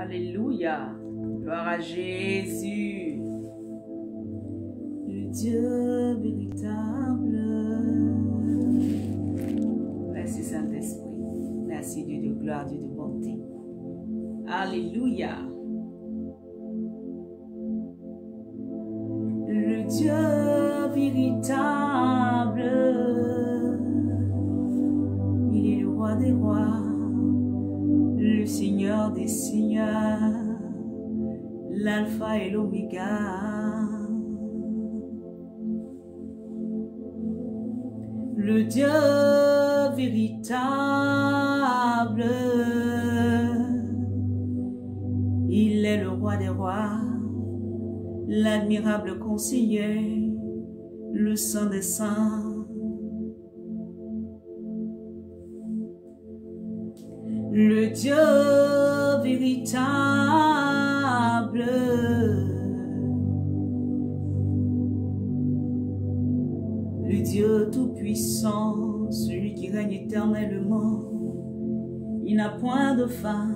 Alléluia. Gloire à Jésus. Le Dieu véritable. Merci Saint-Esprit. Merci Dieu de gloire, Dieu de bonté. Alléluia. Le Dieu véritable. Il est le roi des rois. Le Seigneur des seigneurs, l'alpha et l'oméga. Le Dieu véritable, il est le roi des rois, l'admirable conseiller, le saint des saints. Le Dieu véritable, le Dieu tout-puissant, celui qui règne éternellement, il n'a point de fin.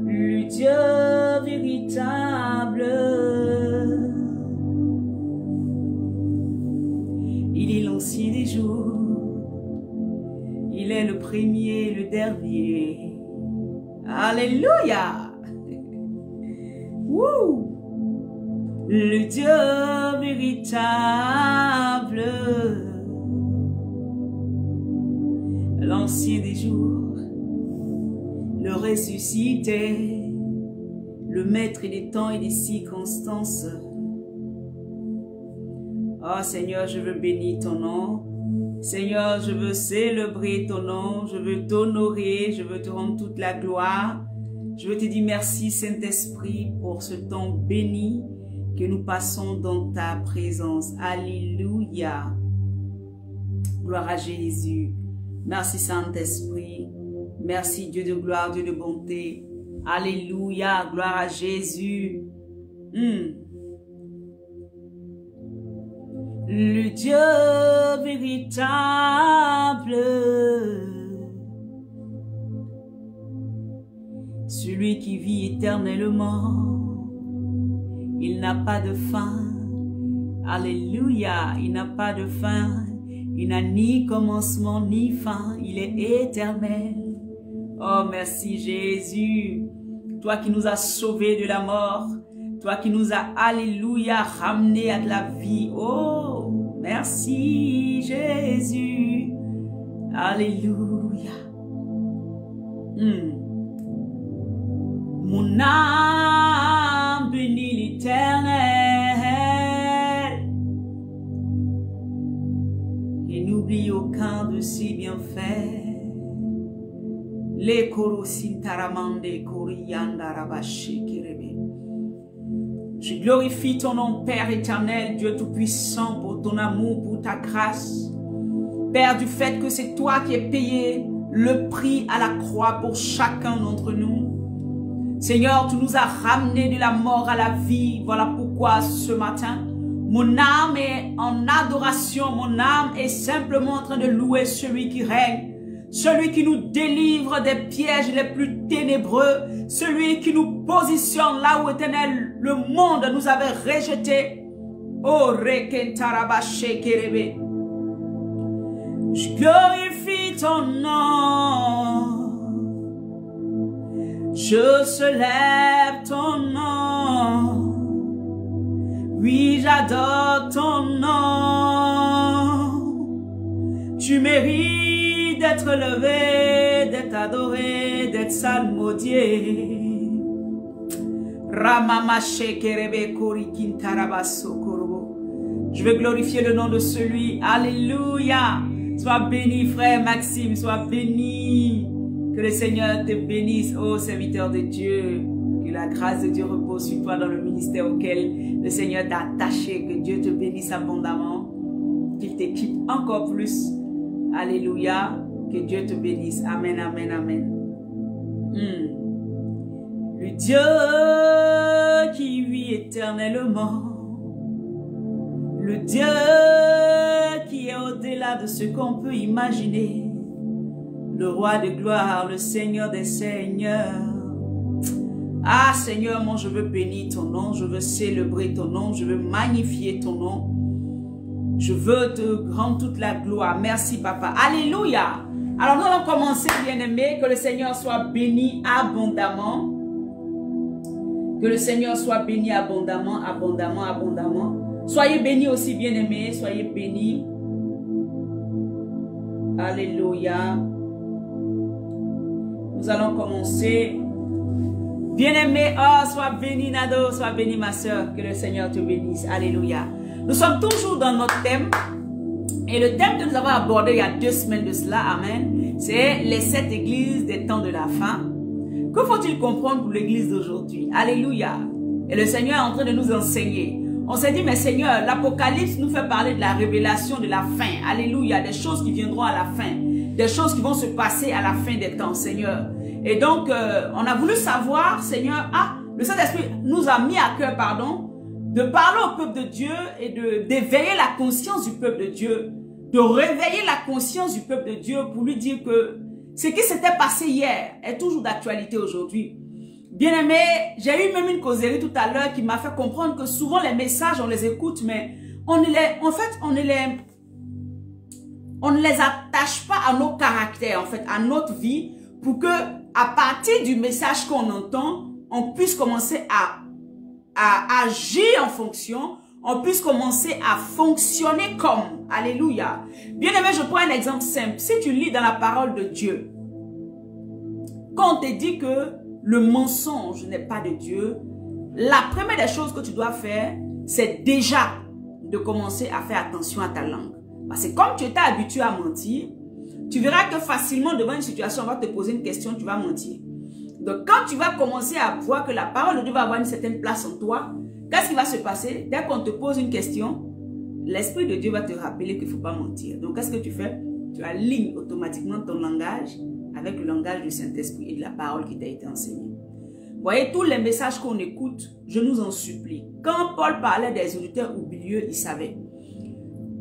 Le Dieu véritable, il est l'ancien des jours. Il est le premier, le dernier. Alléluia. Woo. Le Dieu véritable. L'ancien des jours. Le ressuscité. Le maître des temps et des circonstances. Oh Seigneur, je veux bénir ton nom. Seigneur, je veux célébrer ton nom, je veux t'honorer, je veux te rendre toute la gloire. Je veux te dire merci Saint-Esprit pour ce temps béni que nous passons dans ta présence. Alléluia. Gloire à Jésus. Merci Saint-Esprit. Merci Dieu de gloire, Dieu de bonté. Alléluia. Gloire à Jésus. Le Dieu véritable, celui qui vit éternellement, il n'a pas de fin. Alléluia, il n'a pas de fin, il n'a ni commencement ni fin, il est éternel. Oh merci Jésus, toi qui nous as sauvés de la mort, toi qui nous as, alléluia, ramenés à de la vie. Oh, merci Jésus. Alléluia. Mon âme bénit l'Éternel et n'oublie aucun de ses bienfaits. Les korosin taramande koriyanda rabashi kirebe. Je glorifie ton nom, Père éternel, Dieu tout-puissant, pour ton amour, pour ta grâce. Père, du fait que c'est toi qui as payé le prix à la croix pour chacun d'entre nous. Seigneur, tu nous as ramenés de la mort à la vie. Voilà pourquoi ce matin, mon âme est en adoration. Mon âme est simplement en train de louer celui qui règne. Celui qui nous délivre des pièges les plus ténébreux. Celui qui nous positionne là où, éternel, le monde nous avait rejetés. Oh, Rekentarabache Kerebe. Je glorifie ton nom. Je célèbre ton nom. Oui, j'adore ton nom. Tu mérites d'être levé, d'être adoré, d'être salmodié. Je veux glorifier le nom de celui. Alléluia. Sois béni, frère Maxime, sois béni. Que le Seigneur te bénisse, ô serviteur de Dieu. Que la grâce de Dieu repose sur toi dans le ministère auquel le Seigneur t'a attaché. Que Dieu te bénisse abondamment. Qu'il t'équipe encore plus. Alléluia. Que Dieu te bénisse. Amen, amen, amen. Le Dieu qui vit éternellement. Le Dieu qui est au-delà de ce qu'on peut imaginer. le roi de gloire, le Seigneur des seigneurs. Ah Seigneur, moi je veux bénir ton nom, je veux célébrer ton nom, je veux magnifier ton nom. Je veux te rendre toute la gloire. Merci papa. Alléluia. Alors nous allons commencer, bien-aimés, que le Seigneur soit béni abondamment. Que le Seigneur soit béni abondamment, abondamment, abondamment. Soyez bénis aussi, bien-aimés, soyez bénis. Alléluia. Nous allons commencer. Bien-aimé, oh, sois béni Nado, sois béni ma soeur, que le Seigneur te bénisse. Alléluia. Nous sommes toujours dans notre thème. Et le thème que nous avons abordé il y a 2 semaines de cela, amen, c'est les 7 églises des temps de la fin. Que faut-il comprendre pour l'église d'aujourd'hui? Alléluia. Et le Seigneur est en train de nous enseigner. On s'est dit, mais Seigneur, l'Apocalypse nous fait parler de la révélation de la fin. Alléluia. Des choses qui viendront à la fin. Des choses qui vont se passer à la fin des temps, Seigneur. Et donc, on a voulu savoir, Seigneur, le Saint-Esprit nous a mis à cœur, de parler au peuple de Dieu et d'éveiller la conscience du peuple de Dieu, de réveiller la conscience du peuple de Dieu pour lui dire que ce qui s'était passé hier est toujours d'actualité aujourd'hui. Bien-aimé, j'ai eu même une causerie tout à l'heure qui m'a fait comprendre que souvent les messages, on les écoute, mais on ne les attache pas à nos caractères, en fait, à notre vie, pour que, à partir du message qu'on entend, on puisse commencer à agir en fonction, on puisse commencer à fonctionner comme. Alléluia. Bien-aimé, je prends un exemple simple. Si tu lis dans la parole de Dieu, quand on te dit que le mensonge n'est pas de Dieu, la première des choses que tu dois faire, c'est déjà de commencer à faire attention à ta langue. Parce que comme tu étais habitué à mentir, tu verras que facilement devant une situation, on va te poser une question, tu vas mentir. Donc quand tu vas commencer à voir que la parole de Dieu va avoir une certaine place en toi, qu'est-ce qui va se passer? Dès qu'on te pose une question, l'Esprit de Dieu va te rappeler qu'il ne faut pas mentir. Donc qu'est-ce que tu fais? Tu alignes automatiquement ton langage avec le langage du Saint-Esprit et de la parole qui t'a été enseignée. Vous voyez, tous les messages qu'on écoute, je nous en supplie. Quand Paul parlait des auditeurs oublieux, il savait.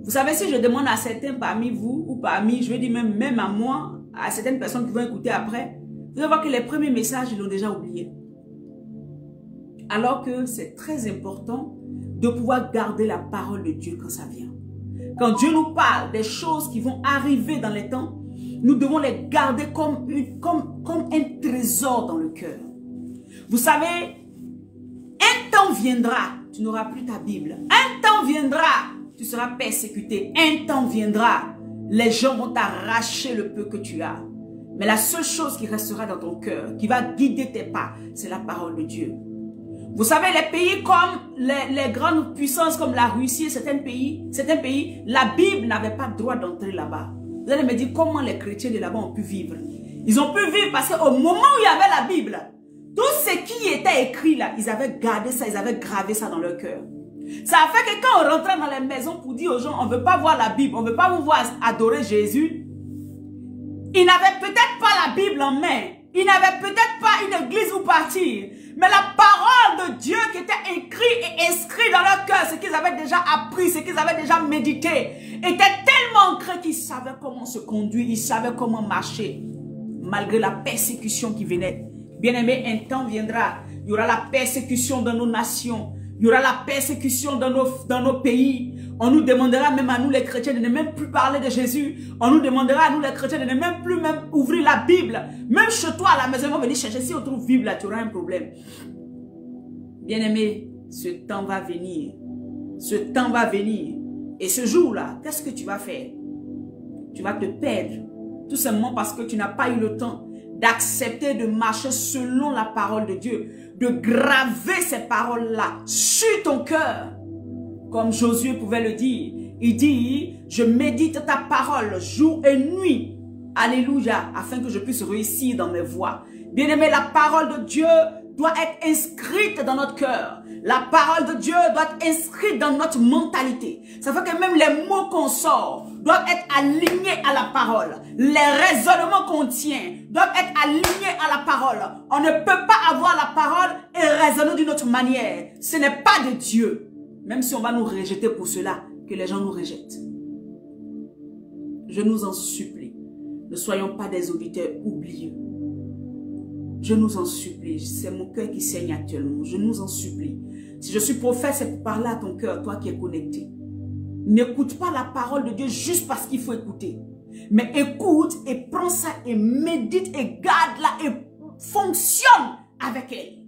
Vous savez, si je demande à certains parmi vous, ou parmi, je vais dire même à moi, à certaines personnes qui vont écouter après, vous allez voir que les premiers messages, ils l'ont déjà oublié. Alors que c'est très important de pouvoir garder la parole de Dieu quand ça vient. Quand Dieu nous parle des choses qui vont arriver dans les temps, nous devons les garder comme un trésor dans le cœur. Vous savez, un temps viendra, tu n'auras plus ta Bible. Un temps viendra, tu seras persécuté. Un temps viendra, les gens vont t'arracher le peu que tu as. Mais la seule chose qui restera dans ton cœur, qui va guider tes pas, c'est la parole de Dieu. Vous savez, les pays comme les grandes puissances comme la Russie et certains pays, la Bible n'avait pas le droit d'entrer là-bas. Vous allez me dire comment les chrétiens de là-bas ont pu vivre. Ils ont pu vivre parce qu'au moment où il y avait la Bible, tout ce qui était écrit là, ils avaient gardé ça, ils avaient gravé ça dans leur cœur. Ça a fait que quand on rentrait dans les maisons pour dire aux gens, on ne veut pas voir la Bible, on ne veut pas vous voir adorer Jésus, ils n'avaient peut-être pas la Bible en main, ils n'avaient peut-être pas une église où partir, mais la parole de Dieu qui était écrite et inscrite dans leur cœur, ce qu'ils avaient déjà appris, ce qu'ils avaient déjà médité, était tellement ancré qu'ils savaient comment se conduire, ils savaient comment marcher, malgré la persécution qui venait. Bien-aimé, un temps viendra, il y aura la persécution dans nos nations, il y aura la persécution dans nos pays. On nous demandera même à nous les chrétiens de ne même plus parler de Jésus. On nous demandera à nous les chrétiens de ne même plus ouvrir la Bible. Même chez toi à la maison, on va venir chercher. Si on trouve Bible là, tu auras un problème. Bien-aimé, ce temps va venir. Ce temps va venir. Et ce jour-là, qu'est-ce que tu vas faire? Tu vas te perdre. Tout simplement parce que tu n'as pas eu le temps d'accepter de marcher selon la parole de Dieu, de graver ces paroles-là sur ton cœur. Comme Josué pouvait le dire, il dit, je médite ta parole jour et nuit, alléluia, afin que je puisse réussir dans mes voies. Bien-aimé, la parole de Dieu doit être inscrite dans notre cœur. La parole de Dieu doit être inscrite dans notre mentalité. Ça fait que même les mots qu'on sort doivent être alignés à la parole. Les raisonnements qu'on tient doivent être alignés à la parole. On ne peut pas avoir la parole et raisonner d'une autre manière. Ce n'est pas de Dieu. Même si on va nous rejeter pour cela, que les gens nous rejettent. Je nous en supplie. Ne soyons pas des auditeurs oublieux. Je nous en supplie. C'est mon cœur qui saigne actuellement. Je nous en supplie. Si je suis prophète, c'est pour parler à ton cœur, toi qui es connecté. N'écoute pas la parole de Dieu juste parce qu'il faut écouter. Mais écoute et prends ça et médite et garde-la et fonctionne avec elle.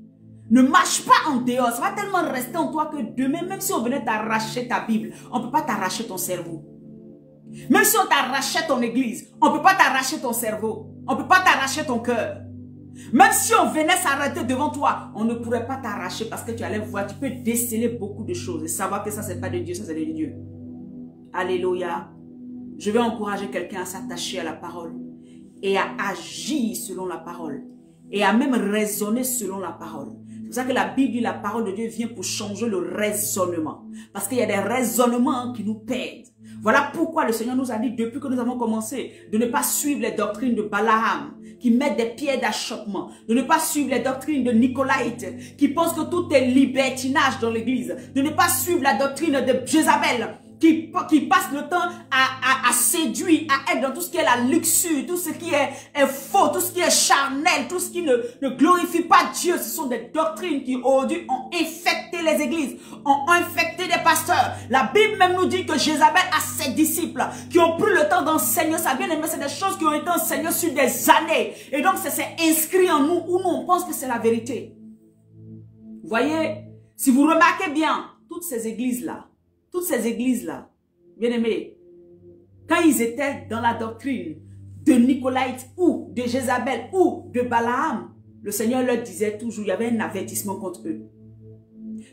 Ne marche pas en dehors. Ça va tellement rester en toi que demain, même si on venait t'arracher ta Bible, on ne peut pas t'arracher ton cerveau. Même si on t'arrachait ton église, on ne peut pas t'arracher ton cerveau. On ne peut pas t'arracher ton cœur. Même si on venait s'arrêter devant toi, on ne pourrait pas t'arracher parce que tu allais voir, tu peux déceler beaucoup de choses et savoir que ça, c'est pas de Dieu, ça, c'est de Dieu. Alléluia. Je vais encourager quelqu'un à s'attacher à la parole et à agir selon la parole et à même raisonner selon la parole. C'est pour ça que la Bible dit la parole de Dieu vient pour changer le raisonnement. Parce qu'il y a des raisonnements qui nous perdent. Voilà pourquoi le Seigneur nous a dit, depuis que nous avons commencé, de ne pas suivre les doctrines de Balaam, qui mettent des pierres d'achoppement, de ne pas suivre les doctrines de Nicolaïtes, qui pensent que tout est libertinage dans l'église, de ne pas suivre la doctrine de Jézabel, qui passe le temps à séduire, à être dans tout ce qui est la luxure, tout ce qui est faux, tout ce qui est charnel, tout ce qui ne glorifie pas Dieu. Ce sont des doctrines qui aujourd'hui ont infecté les églises, ont infecté des pasteurs. La Bible même nous dit que Jézabel a ses disciples qui ont pris le temps d'enseigner ça. Bien aimé, c'est des choses qui ont été enseignées sur des années. Et donc, c'est inscrit en nous, où nous, on pense que c'est la vérité. Vous voyez, si vous remarquez bien, toutes ces églises-là, bien aimés, quand ils étaient dans la doctrine de Nicolaïte ou de Jézabel ou de Balaam, le Seigneur leur disait toujours, il y avait un avertissement contre eux.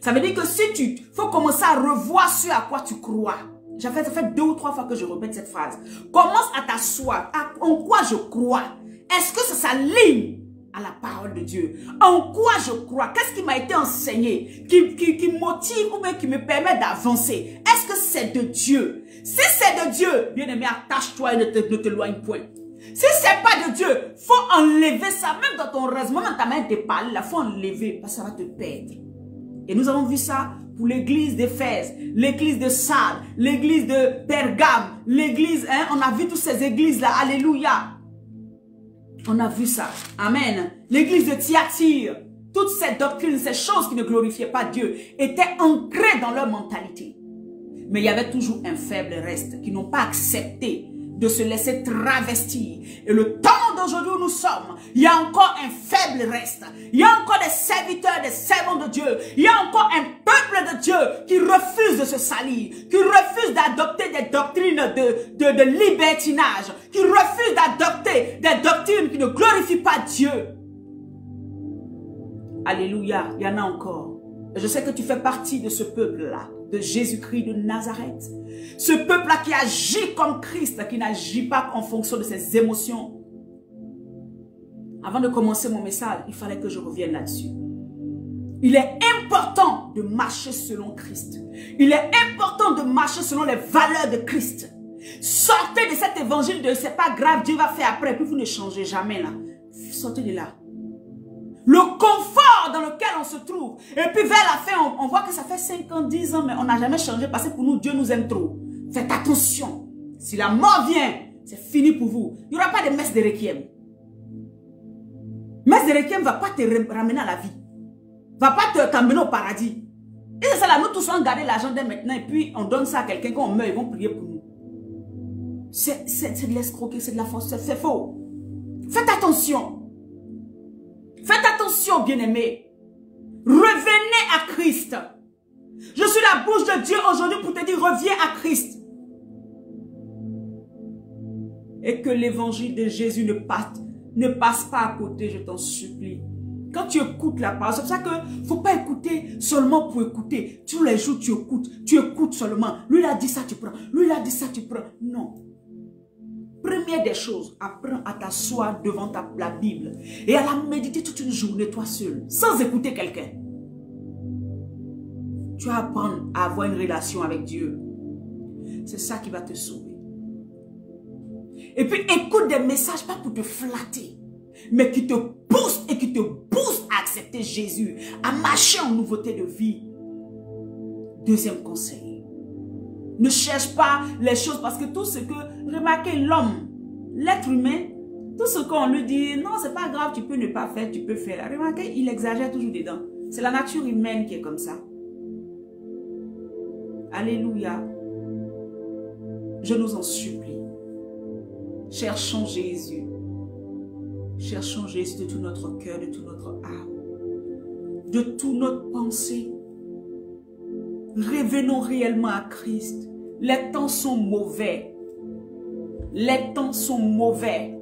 Ça veut dire que si tu faut commencer à revoir ce à quoi tu crois. Ça fait 2 ou 3 fois que je répète cette phrase. Commence à t'asseoir. En quoi je crois? Est-ce que ça s'aligne à la parole de Dieu? En quoi je crois? Qu'est-ce qui m'a été enseigné qui motive ou bien qui me permet d'avancer? Est-ce que c'est de Dieu? Si c'est de Dieu, bien aimé, attache-toi et ne t'éloigne point. Si c'est pas de Dieu, faut enlever ça. Même dans ton raisonnement, dans ta main de parler, il faut enlever parce que ça va te perdre. Et nous avons vu ça pour l'église d'Éphèse, l'église de Sardes, l'église de Pergame, l'église, on a vu toutes ces églises-là, alléluia. On a vu ça, amen. L'église de Thyatire, toutes ces doctrines, ces choses qui ne glorifiaient pas Dieu, étaient ancrées dans leur mentalité. Mais il y avait toujours un faible reste qui n'ont pas accepté de se laisser travestir. Et le temps d'aujourd'hui où nous sommes, il y a encore un faible reste. Il y a encore des serviteurs, des servants de Dieu. Il y a encore un peuple de Dieu qui refuse de se salir, qui refuse d'adopter des doctrines de libertinage, qui refuse d'adopter des doctrines qui ne glorifient pas Dieu. Alléluia, il y en a encore. Et je sais que tu fais partie de ce peuple-là, de Jésus-Christ de Nazareth. Ce peuple-là qui agit comme Christ, qui n'agit pas en fonction de ses émotions. Avant de commencer mon message, il fallait que je revienne là-dessus. Il est important de marcher selon Christ. Il est important de marcher selon les valeurs de Christ. Sortez de cet évangile de c'est pas grave, Dieu va faire après, puis vous ne changez jamais là. Sortez de là. Le confort dans lequel on se trouve. Et puis vers la fin, on voit que ça fait 5 ans, 10 ans, mais on n'a jamais changé parce que pour nous, Dieu nous aime trop. Faites attention. Si la mort vient, c'est fini pour vous. Il n'y aura pas de messe de requiem. Messe de requiem ne va pas te ramener à la vie. Ne va pas t'amener au paradis. Et c'est ça là, nous tous on garder l'argent dès maintenant et puis on donne ça à quelqu'un, quand on meurt, ils vont prier pour nous. C'est de l'escroquerie, c'est de la force, c'est faux. Faites attention. Faites attention, bien-aimés. Revenez à Christ. Je suis la bouche de Dieu aujourd'hui pour te dire, reviens à Christ. Et que l'évangile de Jésus ne passe pas à côté, je t'en supplie. Quand tu écoutes la parole, c'est pour ça qu'il ne faut pas écouter seulement pour écouter. Tous les jours, tu écoutes seulement. Lui, il a dit ça, tu prends. Lui, il a dit ça, tu prends. Non. Première des choses, apprends à t'asseoir devant la Bible et à la méditer toute une journée, toi seul, sans écouter quelqu'un. Tu vas apprendre à avoir une relation avec Dieu. C'est ça qui va te sauver. Et puis, écoute des messages, pas pour te flatter, mais qui te poussent et qui te poussent à accepter Jésus, à marcher en nouveauté de vie. Deuxième conseil. Ne cherche pas les choses parce que tout ce que, remarquez, l'homme, l'être humain, tout ce qu'on lui dit, non, c'est pas grave, tu peux ne pas faire, tu peux faire. Remarquez, il exagère toujours dedans. C'est la nature humaine qui est comme ça. Alléluia. Je nous en supplie. Cherchons Jésus. Cherchons Jésus de tout notre cœur, de toute notre âme, de toute notre pensée. Revenons réellement à Christ. Les temps sont mauvais. Les temps sont mauvais.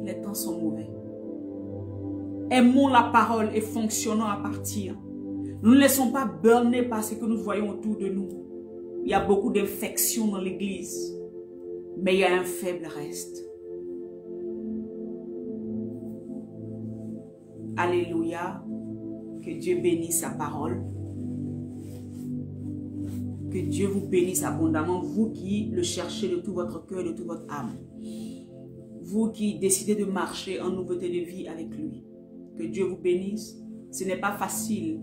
Les temps sont mauvais. Aimons la parole et fonctionnons à partir. Nous ne laissons pas burner par ce que nous voyons autour de nous. Il y a beaucoup d'infections dans l'église, mais il y a un faible reste. Alléluia. Que Dieu bénisse sa parole. Que Dieu vous bénisse abondamment, vous qui le cherchez de tout votre cœur, de toute votre âme. Vous qui décidez de marcher en nouveauté de vie avec lui. Que Dieu vous bénisse. Ce n'est pas facile,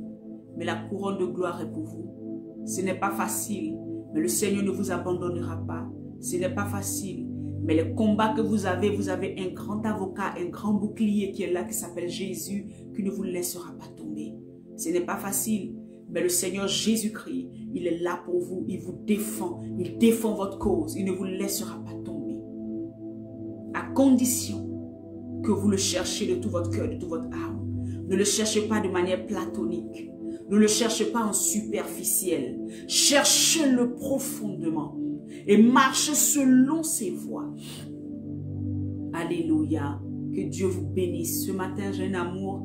mais la couronne de gloire est pour vous. Ce n'est pas facile, mais le Seigneur ne vous abandonnera pas. Ce n'est pas facile, mais le combat que vous avez un grand avocat, un grand bouclier qui est là, qui s'appelle Jésus, qui ne vous laissera pas tomber. Ce n'est pas facile, mais le Seigneur Jésus-Christ, il est là pour vous, il vous défend, il défend votre cause, il ne vous laissera pas tomber. À condition que vous le cherchez de tout votre cœur, de toute votre âme. Ne le cherchez pas de manière platonique. Ne le cherchez pas en superficiel. Cherchez-le profondément et marchez selon ses voies. Alléluia. Que Dieu vous bénisse. Ce matin, j'ai un amour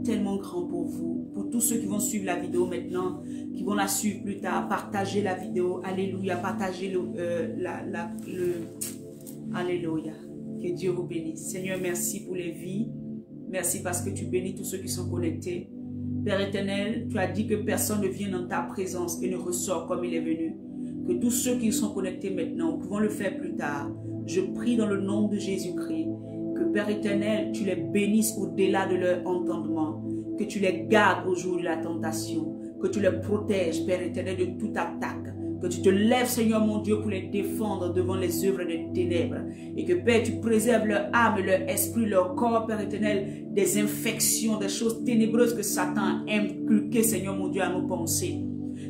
tellement grand pour vous. Pour tous ceux qui vont suivre la vidéo maintenant, qui vont la suivre plus tard, partagez la vidéo. Alléluia. Partagez Alléluia. Que Dieu vous bénisse. Seigneur, merci pour les vies. Merci parce que tu bénis tous ceux qui sont connectés. Père éternel, tu as dit que personne ne vient dans ta présence et ne ressort comme il est venu. Que tous ceux qui sont connectés maintenant, nous pouvons le faire plus tard. Je prie dans le nom de Jésus-Christ. Que Père éternel, tu les bénisses au-delà de leur entendement. Que tu les gardes au jour de la tentation. Que tu les protèges, Père éternel, de toute attaque. Que tu te lèves, Seigneur mon Dieu, pour les défendre devant les œuvres des ténèbres. Et que, Père, tu préserves leur âme, leur esprit, leur corps, Père éternel, des infections, des choses ténébreuses que Satan a inculquées, Seigneur mon Dieu, à nos pensées.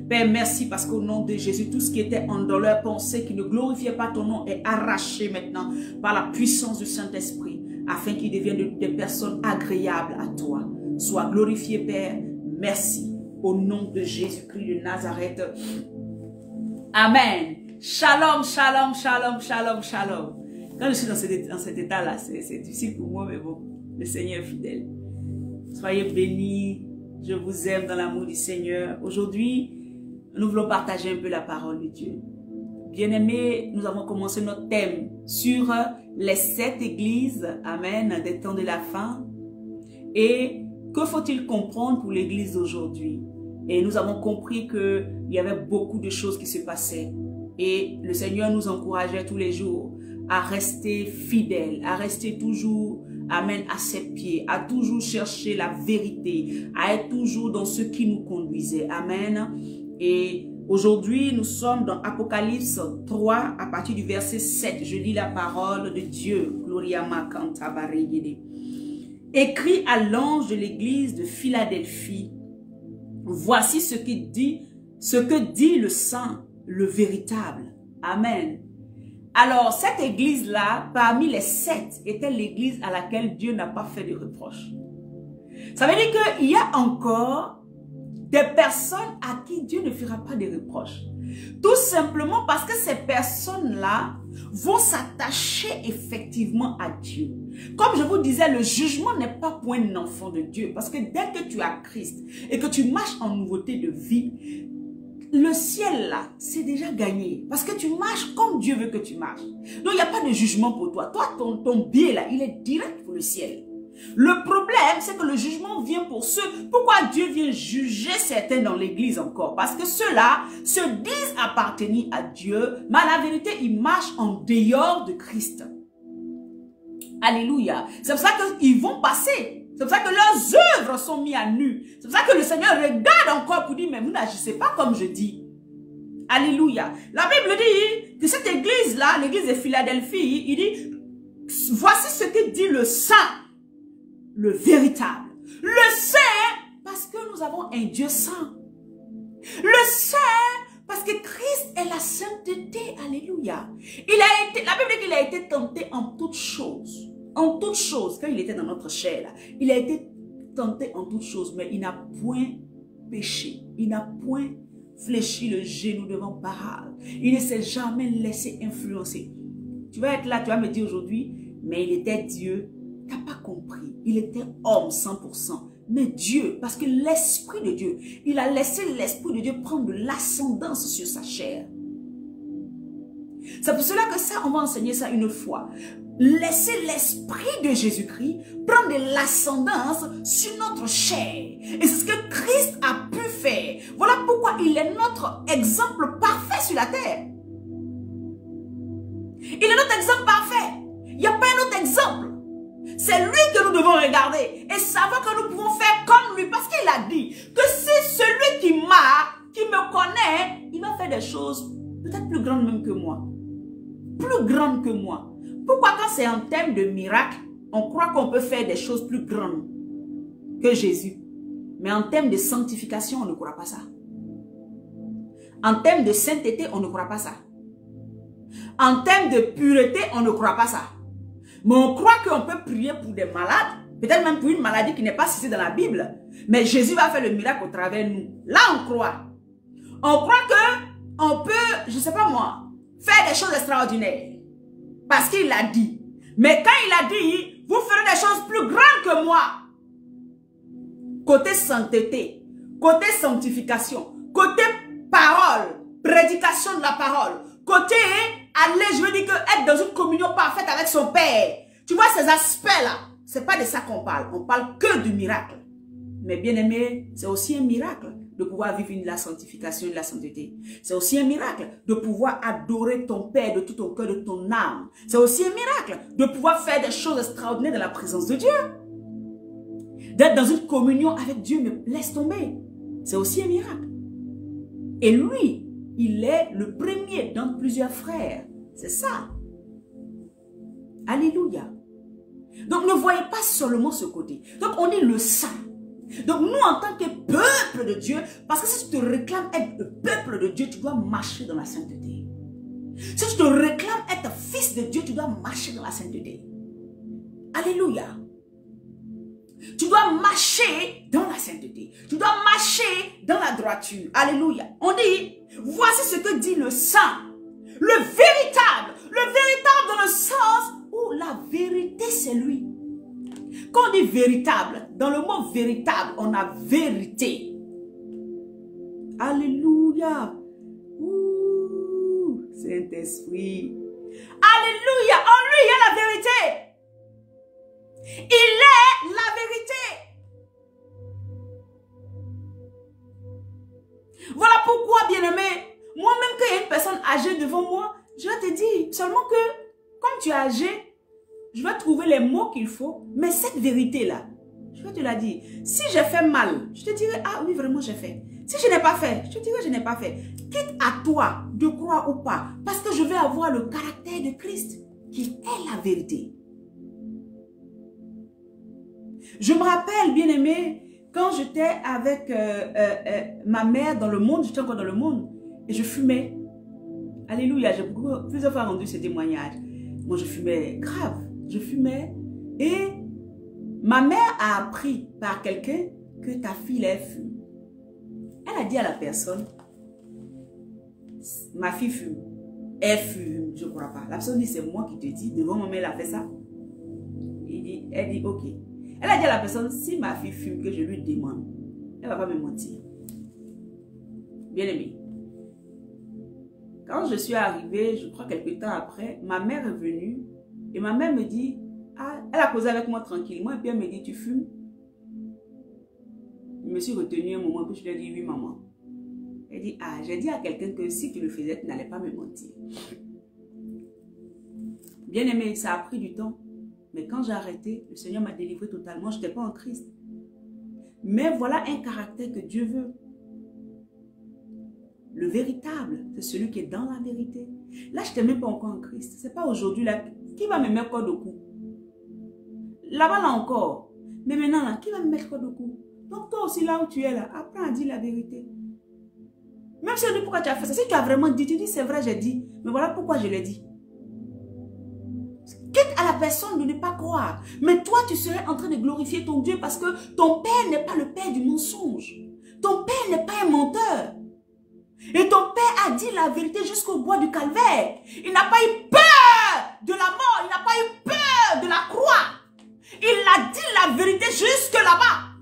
Père, merci parce qu'au nom de Jésus, tout ce qui était dans leur pensée, qui ne glorifiait pas ton nom, est arraché maintenant par la puissance du Saint-Esprit, afin qu'ils deviennent des personnes agréables à toi. Sois glorifié, Père. Merci. Au nom de Jésus-Christ de Nazareth. Amen. Shalom, shalom, shalom, shalom, shalom. Quand je suis dans cet état-là, c'est difficile pour moi, mais bon, le Seigneur est fidèle. Soyez bénis. Je vous aime dans l'amour du Seigneur. Aujourd'hui, nous voulons partager un peu la parole de Dieu. Bien-aimés, nous avons commencé notre thème sur les 7 églises, amen, des temps de la fin. Et que faut-il comprendre pour l'église d'aujourd'hui? Et nous avons compris qu'il y avait beaucoup de choses qui se passaient. Et le Seigneur nous encourageait tous les jours à rester fidèles, à rester toujours, amen, à ses pieds, à toujours chercher la vérité, à être toujours dans ce qui nous conduisait. Amen. Et aujourd'hui, nous sommes dans Apocalypse 3, à partir du verset 7. Je lis la parole de Dieu. Gloria Makanta Baregede. Écrit à l'ange de l'église de Philadelphie. Voici ce que dit le saint, le véritable. Amen. Alors, cette église-là, parmi les 7, était l'église à laquelle Dieu n'a pas fait de reproches. Ça veut dire qu'il y a encore des personnes à qui Dieu ne fera pas de reproches. Tout simplement parce que ces personnes-là vont s'attacher effectivement à Dieu. Comme je vous disais, le jugement n'est pas pour un enfant de Dieu. Parce que dès que tu as Christ et que tu marches en nouveauté de vie, le ciel là, c'est déjà gagné. Parce que tu marches comme Dieu veut que tu marches. Donc il n'y a pas de jugement pour toi. Toi, ton biais là, il est direct pour le ciel. Le problème, c'est que le jugement vient pour ceux. Pourquoi Dieu vient juger certains dans l'église encore? Parce que ceux-là se disent appartenir à Dieu, mais à la vérité, ils marchent en dehors de Christ. Alléluia. C'est pour ça qu'ils vont passer. C'est pour ça que leurs œuvres sont mises à nu. C'est pour ça que le Seigneur regarde encore pour dire, mais vous n'agissez pas comme je dis. Alléluia. La Bible dit de cette église-là, l'église de Philadelphie, il dit, voici ce que dit le saint, le véritable. Le saint, parce que nous avons un Dieu saint. Le saint, parce que Christ est la sainteté. Alléluia. La Bible dit qu'il a été tenté en toutes choses. En toutes choses, quand il était dans notre chair, là, il a été tenté en toutes choses, mais il n'a point péché. Il n'a point fléchi le genou devant Baal. Il ne s'est jamais laissé influencer. Tu vas être là, tu vas me dire aujourd'hui, mais il était Dieu. Tu n'as pas compris. Il était homme 100%. Mais Dieu, parce que l'Esprit de Dieu, il a laissé l'Esprit de Dieu prendre de l'ascendance sur sa chair. C'est pour cela que ça, on va enseigner ça une fois. Laisser l'Esprit de Jésus-Christ prendre de l'ascendance sur notre chair. Et c'est ce que Christ a pu faire. Voilà pourquoi il est notre exemple parfait sur la terre. Il est notre exemple parfait. Il n'y a pas un autre exemple. C'est lui que nous devons regarder et savoir que nous pouvons faire comme lui. Parce qu'il a dit que si celui qui me connaît, il va faire des choses peut-être plus grandes même que moi. Plus grandes que moi. Pourquoi quand c'est en termes de miracle, on croit qu'on peut faire des choses plus grandes que Jésus? Mais en termes de sanctification, on ne croit pas ça. En termes de sainteté, on ne croit pas ça. En termes de pureté, on ne croit pas ça. Mais on croit qu'on peut prier pour des malades, peut-être même pour une maladie qui n'est pas citée dans la Bible. Mais Jésus va faire le miracle au travers de nous. Là, on croit. On croit qu'on peut, je ne sais pas moi, faire des choses extraordinaires. Parce qu'il l'a dit. Mais quand il a dit, vous ferez des choses plus grandes que moi. Côté sainteté, côté sanctification, côté parole, prédication de la parole, côté aller, je veux dire que être dans une communion parfaite avec son Père. Tu vois ces aspects-là, c'est pas de ça qu'on parle. On parle que du miracle. Mais bien aimé, c'est aussi un miracle de pouvoir vivre la sanctification et de la sainteté. C'est aussi un miracle de pouvoir adorer ton Père de tout ton cœur, de ton âme. C'est aussi un miracle de pouvoir faire des choses extraordinaires dans la présence de Dieu. D'être dans une communion avec Dieu, mais laisse tomber. C'est aussi un miracle. Et lui, il est le premier dans plusieurs frères. C'est ça. Alléluia. Donc ne voyez pas seulement ce côté. Donc on est le saint. Donc nous en tant que peuple de Dieu, parce que si tu te réclames être le peuple de Dieu, tu dois marcher dans la sainteté. Si tu te réclames être fils de Dieu, tu dois marcher dans la sainteté. Alléluia. Tu dois marcher dans la sainteté. Tu dois marcher dans la droiture. Alléluia. On dit, voici ce que dit le saint. Le véritable. Le véritable dans le sens où la vérité c'est lui. Quand on dit véritable, dans le mot véritable, on a vérité. Alléluia. Saint-Esprit. Alléluia. En lui, il y a la vérité. Il est la vérité. Voilà pourquoi, bien-aimé, moi-même quand il y a une personne âgée devant moi, je vais te dire seulement que, comme tu es âgé, je vais trouver les mots qu'il faut, mais cette vérité-là, je vais te la dire. Si j'ai fait mal, je te dirai, ah oui, vraiment j'ai fait. Si je n'ai pas fait, je te dirai, je n'ai pas fait. Quitte à toi de croire ou pas, parce que je vais avoir le caractère de Christ, qui est la vérité. Je me rappelle, bien aimé, quand j'étais avec ma mère dans le monde, j'étais encore dans le monde, et je fumais. Alléluia, j'ai plusieurs fois rendu ce témoignage. Moi, je fumais grave. Je fumais et ma mère a appris par quelqu'un que ta fille, elle fume. Elle a dit à la personne, ma fille fume. Elle fume, je ne crois pas. La personne dit, c'est moi qui te dis, devant ma mère, elle a fait ça. Elle dit, ok. Elle a dit à la personne, si ma fille fume, que je lui demande, elle ne va pas me mentir. Bien aimé. Quand je suis arrivée, je crois quelques temps après, ma mère est venue et ma mère me dit, ah, elle a causé avec moi tranquillement et puis elle me dit, tu fumes? Je me suis retenue un moment, puis je lui ai dit, oui maman. Elle dit, ah, j'ai dit à quelqu'un que si tu le faisais, tu n'allais pas me mentir. Bien aimé, ça a pris du temps. Mais quand j'ai arrêté, le Seigneur m'a délivré totalement. Je n'étais pas en Christ. Mais voilà un caractère que Dieu veut. Le véritable, c'est celui qui est dans la vérité. Là, je n'étais même pas encore en Christ. Ce n'est pas aujourd'hui là. Qui va me mettre quoi de cou? Là-bas, là encore. Mais maintenant, là, qui va me mettre quoi de cou? Donc, toi aussi, là où tu es, là, apprends à dire la vérité. Même si on dit pourquoi tu as fait ça. Si tu as vraiment dit, tu dis c'est vrai, j'ai dit. Mais voilà pourquoi je l'ai dit. Quitte à la personne de ne pas croire. Mais toi, tu serais en train de glorifier ton Dieu parce que ton Père n'est pas le Père du mensonge. Ton Père n'est pas un menteur. Et ton Père a dit la vérité jusqu'au bois du calvaire. Il n'a pas eu peur de la mort. Il n'a pas eu peur de la croix. Il a dit la vérité jusque là-bas.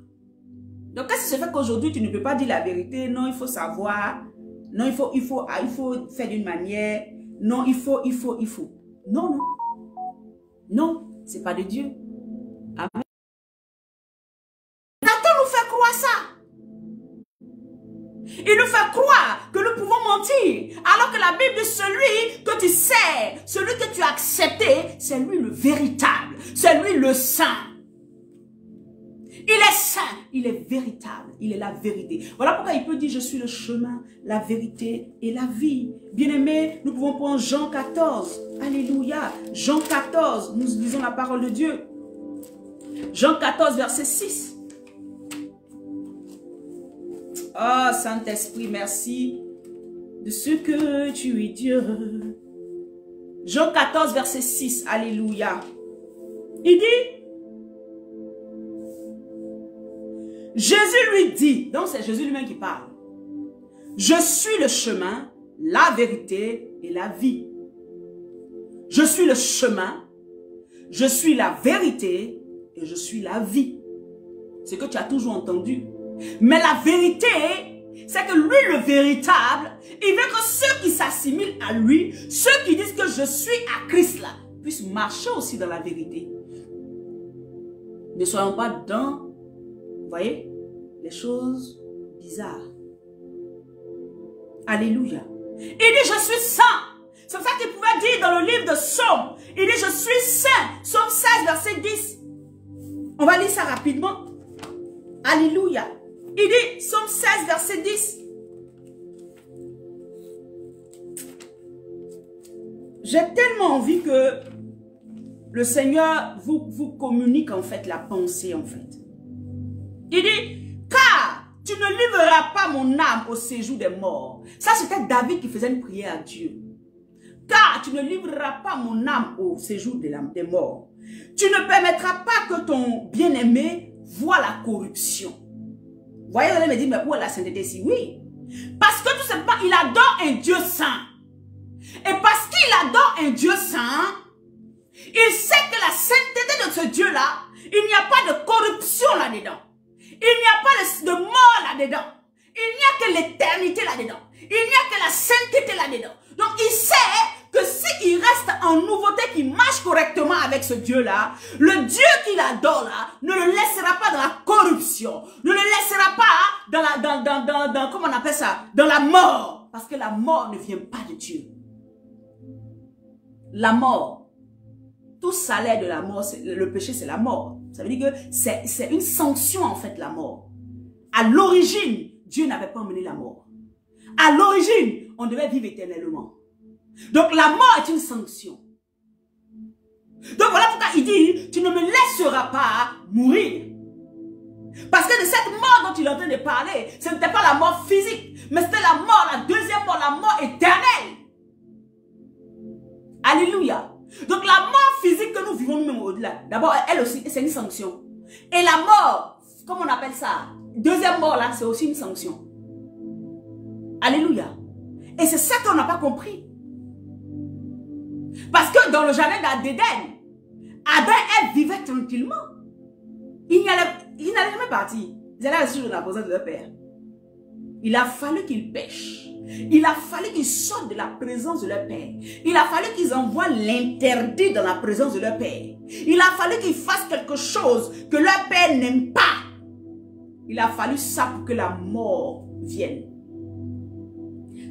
Donc, qu'est-ce qui se fait qu'aujourd'hui, tu ne peux pas dire la vérité? Non, il faut savoir. Non, il faut faire d'une manière. Non, il faut. Non, non. Non, ce n'est pas de Dieu. Amen. Satan nous fait croire ça. Il nous fait croire que nous pouvons mentir. Alors que la Bible dit celui que tu sais, celui que tu as accepté, c'est lui le véritable. C'est lui le saint. Il est saint, il est véritable, il est la vérité. Voilà pourquoi il peut dire je suis le chemin, la vérité et la vie. Bien-aimés, nous pouvons prendre Jean 14. Alléluia. Jean 14, nous lisons la parole de Dieu. Jean 14, verset 6. Oh, Saint-Esprit, merci de ce que tu es Dieu. Jean 14, verset 6. Alléluia. Il dit, Jésus lui dit, donc c'est Jésus lui-même qui parle. Je suis le chemin, la vérité et la vie. Je suis le chemin, je suis la vérité et je suis la vie. C'est ce que tu as toujours entendu. Mais la vérité, c'est que lui, le véritable, il veut que ceux qui s'assimilent à lui, ceux qui disent que je suis à Christ là, puissent marcher aussi dans la vérité. Ne soyons pas dans, vous voyez, les choses bizarres. Alléluia. Il dit, je suis saint. C'est ça qu'il pouvait dire dans le livre de Psaume. Il dit, je suis saint. Psaume 16, verset 10. On va lire ça rapidement. Alléluia. Il dit, Psaume 16, verset 10. J'ai tellement envie que le Seigneur vous communique en fait la pensée en fait. Il dit, car tu ne livreras pas mon âme au séjour des morts. Ça c'était David qui faisait une prière à Dieu. Car tu ne livreras pas mon âme au séjour des morts. Tu ne permettras pas que ton bien-aimé voie la corruption. Vous voyez, vous allez me dire, mais où est la sainteté ici? Oui. Parce que tout simplement, il adore un Dieu saint. Et parce qu'il adore un Dieu saint, il sait que la sainteté de ce Dieu-là, il n'y a pas de corruption là-dedans. Il n'y a pas de mort là-dedans. Il n'y a que l'éternité là-dedans. Il n'y a que la sainteté là-dedans. Donc il sait que s'il reste en nouveauté, qu'il marche correctement avec ce Dieu-là, le Dieu qu'il adore là, ne le laissera pas dans la corruption. Ne le laissera pas dans comment on appelle ça? Dans la mort. Parce que la mort ne vient pas de Dieu. La mort. Tout salaire de la mort, le péché c'est la mort. Ça veut dire que c'est une sanction en fait la mort. À l'origine, Dieu n'avait pas emmené la mort. À l'origine, on devait vivre éternellement. Donc la mort est une sanction. Donc voilà pourquoi il dit, tu ne me laisseras pas mourir. Parce que de cette mort dont il est en train de parler, ce n'était pas la mort physique, mais c'était la mort, la deuxième mort, la mort éternelle. Alléluia. Donc la mort physique que nous vivons nous-mêmes au-delà, d'abord elle aussi c'est une sanction. Et la mort, comment on appelle ça? Deuxième mort là, c'est aussi une sanction. Alléluia. Et c'est ça qu'on n'a pas compris. Parce que dans le jardin d'Éden, Adam et Ève vivaient tranquillement. Ils n'allaient jamais partir. Ils allaient rester dans la présence de leur père. Il a fallu qu'ils pêchent. Il a fallu qu'ils sortent de la présence de leur père. Il a fallu qu'ils envoient l'interdit dans la présence de leur père. Il a fallu qu'ils fassent quelque chose que leur père n'aime pas. Il a fallu ça pour que la mort vienne.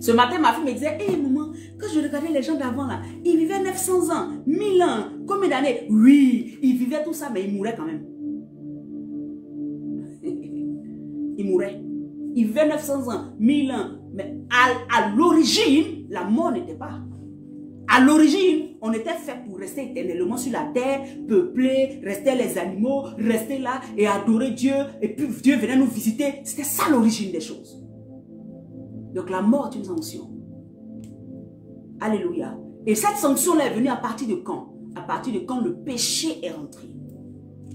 Ce matin, ma fille me disait, hé maman, quand je regardais les gens d'avant là, ils vivaient 900 ans, 1000 ans, combien d'années? Oui, ils vivaient tout ça, mais ils mouraient quand même. Ils mouraient. Ils vivaient 900 ans, 1000 ans. Mais à l'origine, la mort n'était pas. À l'origine, on était fait pour rester éternellement sur la terre, peupler, rester les animaux, rester là et adorer Dieu. Et puis Dieu venait nous visiter. C'était ça l'origine des choses. Donc la mort est une sanction. Alléluia. Et cette sanction-là est venue à partir de quand? À partir de quand le péché est rentré.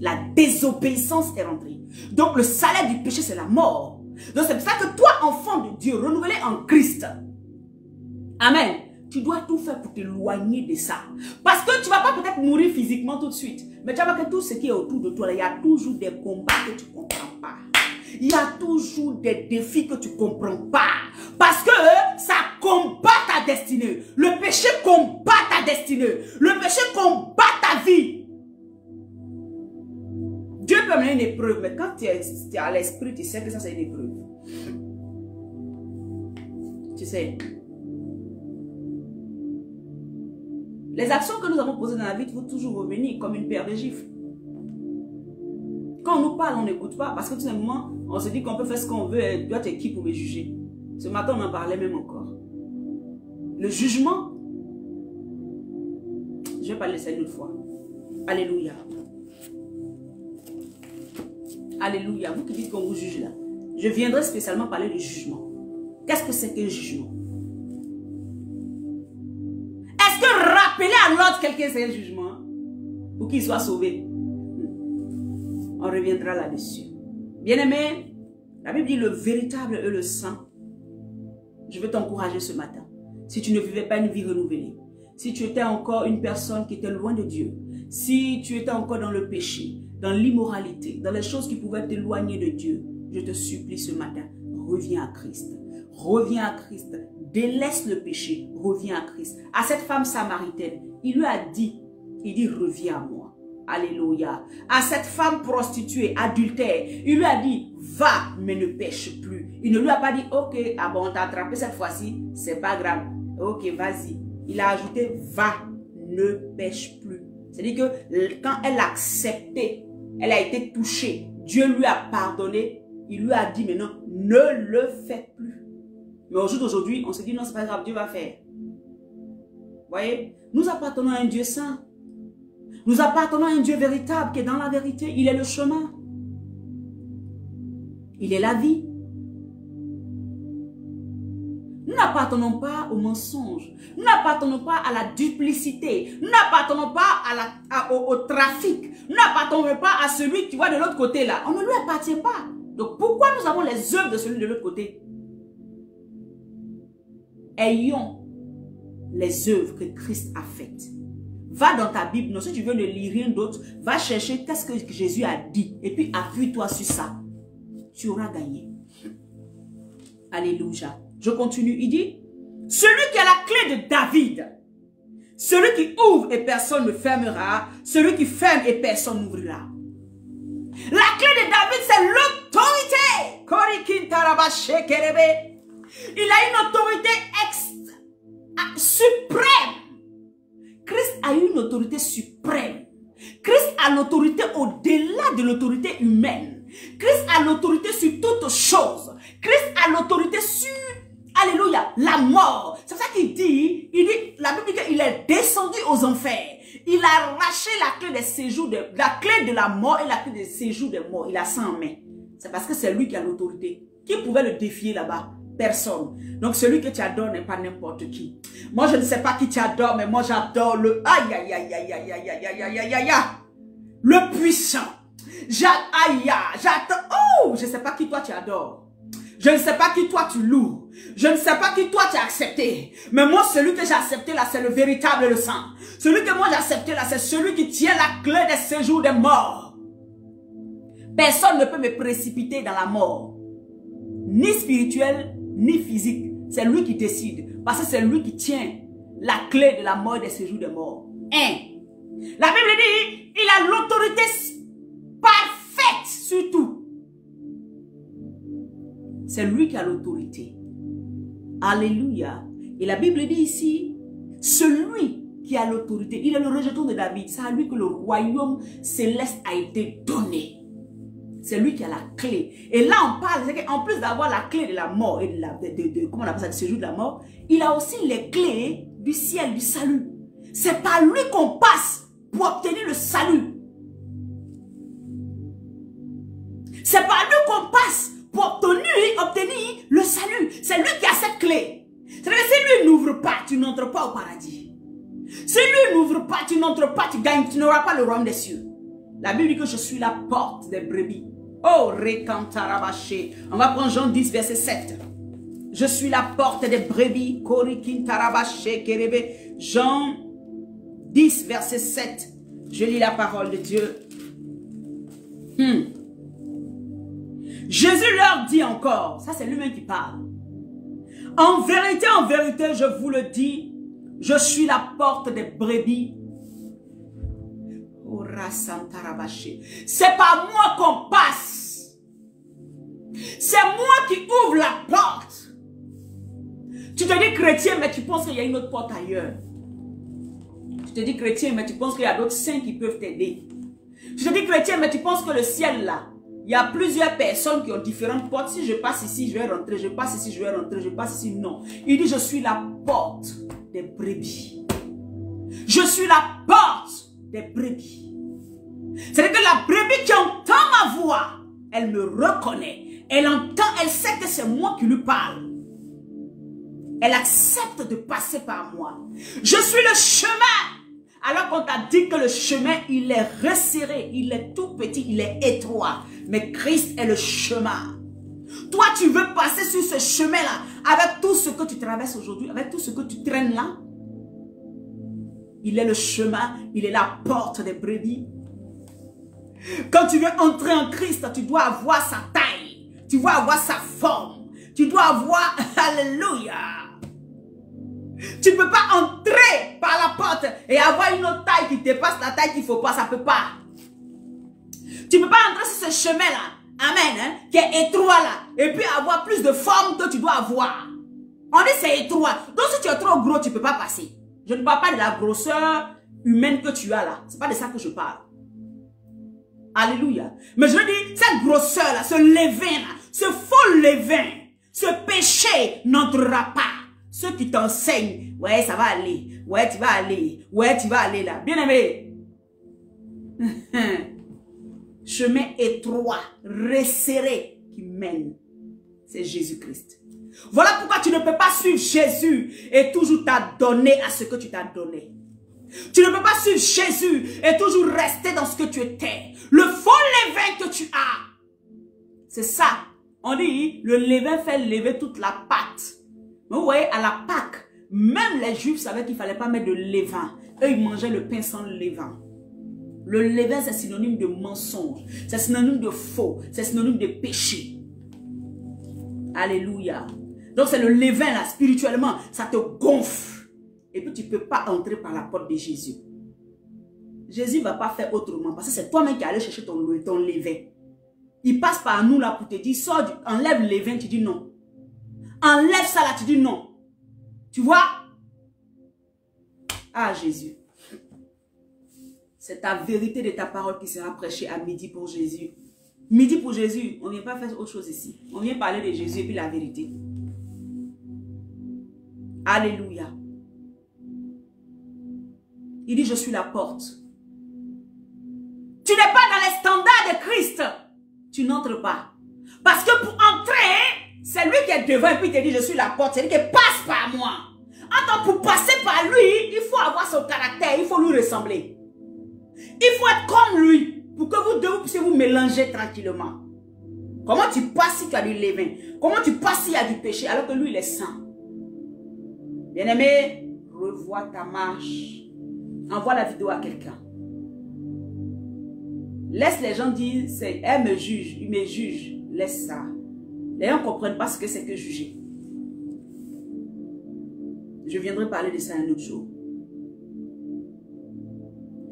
La désobéissance est rentrée. Donc le salaire du péché, c'est la mort. Donc c'est pour ça que toi, enfant de Dieu, renouvelé en Christ, amen, tu dois tout faire pour t'éloigner de ça. Parce que tu ne vas pas peut-être mourir physiquement tout de suite. Mais tu vas voir que tout ce qui est autour de toi, là, il y a toujours des combats que tu ne comprends pas. Il y a toujours des défis que tu ne comprends pas. Parce que ça combat ta destinée. Le péché combat ta destinée. Le péché combat ta vie. Dieu peut mener une épreuve, mais quand tu es à l'esprit, tu sais que ça c'est une épreuve. Tu sais. Les actions que nous avons posées dans la vie vont toujours revenir comme une paire de gifles. Quand on nous parle, on n'écoute pas parce que tout simplement, on se dit qu'on peut faire ce qu'on veut et toi, tu es qui pour me juger? Ce matin, on en parlait même encore. Le jugement, je ne vais pas le laisser une autre fois. Alléluia. Alléluia. Vous qui dites qu'on vous juge là, je viendrai spécialement parler du jugement. Qu'est-ce que c'est qu'un jugement? Est-ce que rappeler à l'autre quelqu'un c'est un jugement? Pour qu'il soit sauvé? On reviendra là-dessus. Bien-aimé, la Bible dit le véritable et le saint. Je veux t'encourager ce matin. Si tu ne vivais pas une vie renouvelée, si tu étais encore une personne qui était loin de Dieu, si tu étais encore dans le péché, dans l'immoralité, dans les choses qui pouvaient t'éloigner de Dieu, je te supplie ce matin, reviens à Christ. Reviens à Christ. Délaisse le péché. Reviens à Christ. À cette femme samaritaine, il lui a dit, reviens à moi. Alléluia. À cette femme prostituée, adultère, il lui a dit, va, mais ne pêche plus. Il ne lui a pas dit, ok, ah bon, on t'a attrapé cette fois-ci, c'est pas grave. Ok, vas-y. Il a ajouté, va, ne pêche plus. C'est-à-dire que quand elle a accepté, elle a été touchée, Dieu lui a pardonné, il lui a dit maintenant, ne le fais plus. Mais au jour d'aujourd'hui, on se dit, non, c'est pas grave, Dieu va faire. Vous voyez, nous appartenons à un Dieu saint. Nous appartenons à un Dieu véritable qui est dans la vérité. Il est le chemin. Il est la vie. Nous n'appartenons pas au mensonge. Nous n'appartenons pas à la duplicité. Nous n'appartenons pas au trafic. Nous n'appartenons pas à celui que tu vois de l'autre côté là. On ne lui appartient pas. Donc pourquoi nous avons les œuvres de celui de l'autre côté? Ayons les œuvres que Christ a faites. Va dans ta Bible, non, si tu veux ne lire rien d'autre, va chercher qu'est-ce que Jésus a dit et puis appuie-toi sur ça. Tu auras gagné. Alléluia. Je continue, il dit, celui qui a la clé de David, celui qui ouvre et personne ne fermera, celui qui ferme et personne n'ouvrira. La clé de David, c'est l'autorité. Il a une autorité suprême. Christ a une autorité suprême. Christ a l'autorité au-delà de l'autorité humaine. Christ a l'autorité sur toutes choses. Christ a l'autorité sur, alléluia, la mort. C'est ça qu'il dit, la Bible dit qu'il est descendu aux enfers. Il a arraché la clé des séjours, la clé de la mort et la clé des séjours des morts. Il a ça en main. C'est parce que c'est lui qui a l'autorité. Qui pouvait le défier là-bas? Personne. Donc celui que tu adores n'est pas n'importe qui. Moi je ne sais pas qui tu adores, mais moi j'adore le aïe aïe aïe aïe aïe aïe aïe aïe aïe aïe aïe, le puissant. Oh, je ne sais pas qui toi tu adores. Je ne sais pas qui toi tu loues. Je ne sais pas qui toi tu as accepté. Mais moi celui que j'ai accepté là c'est le véritable et le saint. Celui que moi j'ai accepté là c'est celui qui tient la clé des séjours des morts. Personne ne peut me précipiter dans la mort. Ni spirituel, ni physique. C'est lui qui décide. Parce que c'est lui qui tient la clé de la mort et des séjours des morts. La Bible dit, il a l'autorité parfaite sur tout. C'est lui qui a l'autorité. Alléluia. Et la Bible dit ici, celui qui a l'autorité, il est le rejeton de David. C'est à lui que le royaume céleste a été donné. C'est lui qui a la clé. Et là, on parle, c'est qu'en plus d'avoir la clé de la mort et comment on appelle ça, de séjour de la mort, il a aussi les clés du ciel, du salut. C'est par lui qu'on passe pour obtenir le salut. C'est par lui qu'on passe pour obtenir le salut. C'est lui qui a cette clé. C'est-à-dire que si lui n'ouvre pas, tu n'entres pas au paradis. Si lui n'ouvre pas, tu n'entres pas, tu gagnes, tu n'auras pas le royaume des cieux. La Bible dit que je suis la porte des brebis. Oh, Rekantarabaché. On va prendre Jean 10, verset 7. Je suis la porte des brebis. Korikintarabaché, Kerebe. Jean 10, verset 7. Je lis la parole de Dieu. Jésus leur dit encore, ça c'est lui-même qui parle. En vérité, je vous le dis, je suis la porte des brebis. C'est par moi qu'on passe. C'est moi qui ouvre la porte. Tu te dis chrétien, mais tu penses qu'il y a une autre porte ailleurs. Tu te dis chrétien, mais tu penses qu'il y a d'autres saints qui peuvent t'aider. Tu te dis chrétien, mais tu penses que le ciel là, il y a plusieurs personnes qui ont différentes portes. Si je passe ici, je vais rentrer. Je passe ici, je vais rentrer. Je passe ici, non. Il dit, je suis la porte des brebis. Je suis la porte des brebis. C'est-à-dire que la brebis qui entend ma voix, elle me reconnaît. Elle entend, elle sait que c'est moi qui lui parle. Elle accepte de passer par moi. Je suis le chemin. Alors qu'on t'a dit que le chemin, il est resserré, il est tout petit, il est étroit. Mais Christ est le chemin. Toi, tu veux passer sur ce chemin-là, avec tout ce que tu traverses aujourd'hui, avec tout ce que tu traînes là. Il est le chemin, il est la porte des brebis. Quand tu veux entrer en Christ, tu dois avoir sa taille, tu dois avoir sa forme, tu dois avoir, alléluia. Tu ne peux pas entrer par la porte et avoir une autre taille qui dépasse la taille qu'il ne faut pas, ça ne peut pas. Tu ne peux pas entrer sur ce chemin-là, amen, hein, qui est étroit là, et puis avoir plus de forme que tu dois avoir. On dit c'est étroit, donc si tu es trop gros, tu ne peux pas passer. Je ne parle pas de la grosseur humaine que tu as là, ce n'est pas de ça que je parle. Alléluia. Mais je dis, cette grosseur là, ce levain là, ce faux levain, ce péché n'entrera pas. Ceux qui t'enseignent, ouais, ça va aller, ouais, tu vas aller, ouais, tu vas aller là. Bien aimé, chemin étroit, resserré qui mène, c'est Jésus-Christ. Voilà pourquoi tu ne peux pas suivre Jésus et toujours t'adonner à ce que tu t'as donné. Tu ne peux pas suivre Jésus et toujours rester dans ce que tu étais. Le faux levain que tu as, c'est ça. On dit, le levain fait lever toute la pâte. Mais vous voyez, à la Pâque, même les Juifs savaient qu'il ne fallait pas mettre de levain. Eux, ils mangeaient le pain sans levain. Le levain, c'est synonyme de mensonge. C'est synonyme de faux. C'est synonyme de péché. Alléluia. Donc, c'est le levain, là, spirituellement. Ça te gonfle. Et puis, tu ne peux pas entrer par la porte de Jésus. Jésus ne va pas faire autrement. Parce que c'est toi-même qui allais chercher ton levain. Il passe par nous, là, pour te dire, sors, enlève le levain. Tu dis non. Enlève ça là, tu dis non. Tu vois? Ah Jésus. C'est ta vérité de ta parole qui sera prêchée à midi pour Jésus. Midi pour Jésus, on ne vient pas faire autre chose ici. On vient parler de Jésus et puis la vérité. Alléluia. Il dit, je suis la porte. Tu n'es pas dans les standards de Christ. Tu n'entres pas. Parce que pour entrer, c'est lui qui est devant et puis il te dit, je suis la porte. C'est lui qui passe par moi. Attends, pour passer par lui, il faut avoir son caractère, il faut lui ressembler. Il faut être comme lui, pour que vous deux puissiez vous mélanger tranquillement. Comment tu passes si tu as du levain? Comment tu passes s'il y a du péché alors que lui, il est saint? Bien-aimé, revois ta marche. Envoie la vidéo à quelqu'un. Laisse les gens dire, elle me juge, il me juge. Laisse ça. Les gens ne comprennent pas ce que c'est que juger. Je viendrai parler de ça un autre jour.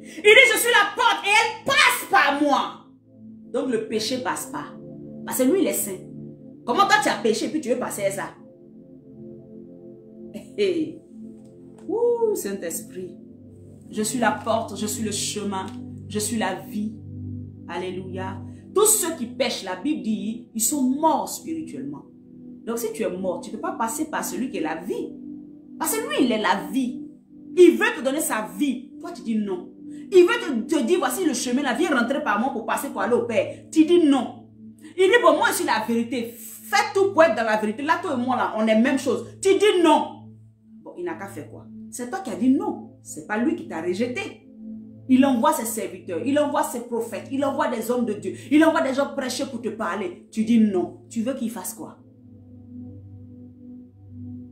Il dit, je suis la porte et elle passe par moi. Donc le péché ne passe pas. Parce que lui, il est saint. Comment toi tu as péché et puis tu veux passer à ça? Ouh, Saint-Esprit. Je suis la porte, je suis le chemin, je suis la vie. Alléluia. Tous ceux qui pêchent, la Bible dit, ils sont morts spirituellement. Donc si tu es mort, tu ne peux pas passer par celui qui est la vie. Parce que lui, il est la vie. Il veut te donner sa vie. Toi, tu dis non. Il veut te dire, voici le chemin, la vie est rentrée par moi pour passer pour aller au Père. Tu dis non. Il dit, bon, moi, je suis la vérité. Fais tout pour être dans la vérité. Là, toi et moi, là, on est même chose. Tu dis non. Bon, il n'a qu'à faire quoi? C'est toi qui as dit non. C'est pas lui qui t'a rejeté. Il envoie ses serviteurs, il envoie ses prophètes, il envoie des hommes de Dieu, il envoie des gens prêcher pour te parler. Tu dis non. Tu veux qu'il fasse quoi?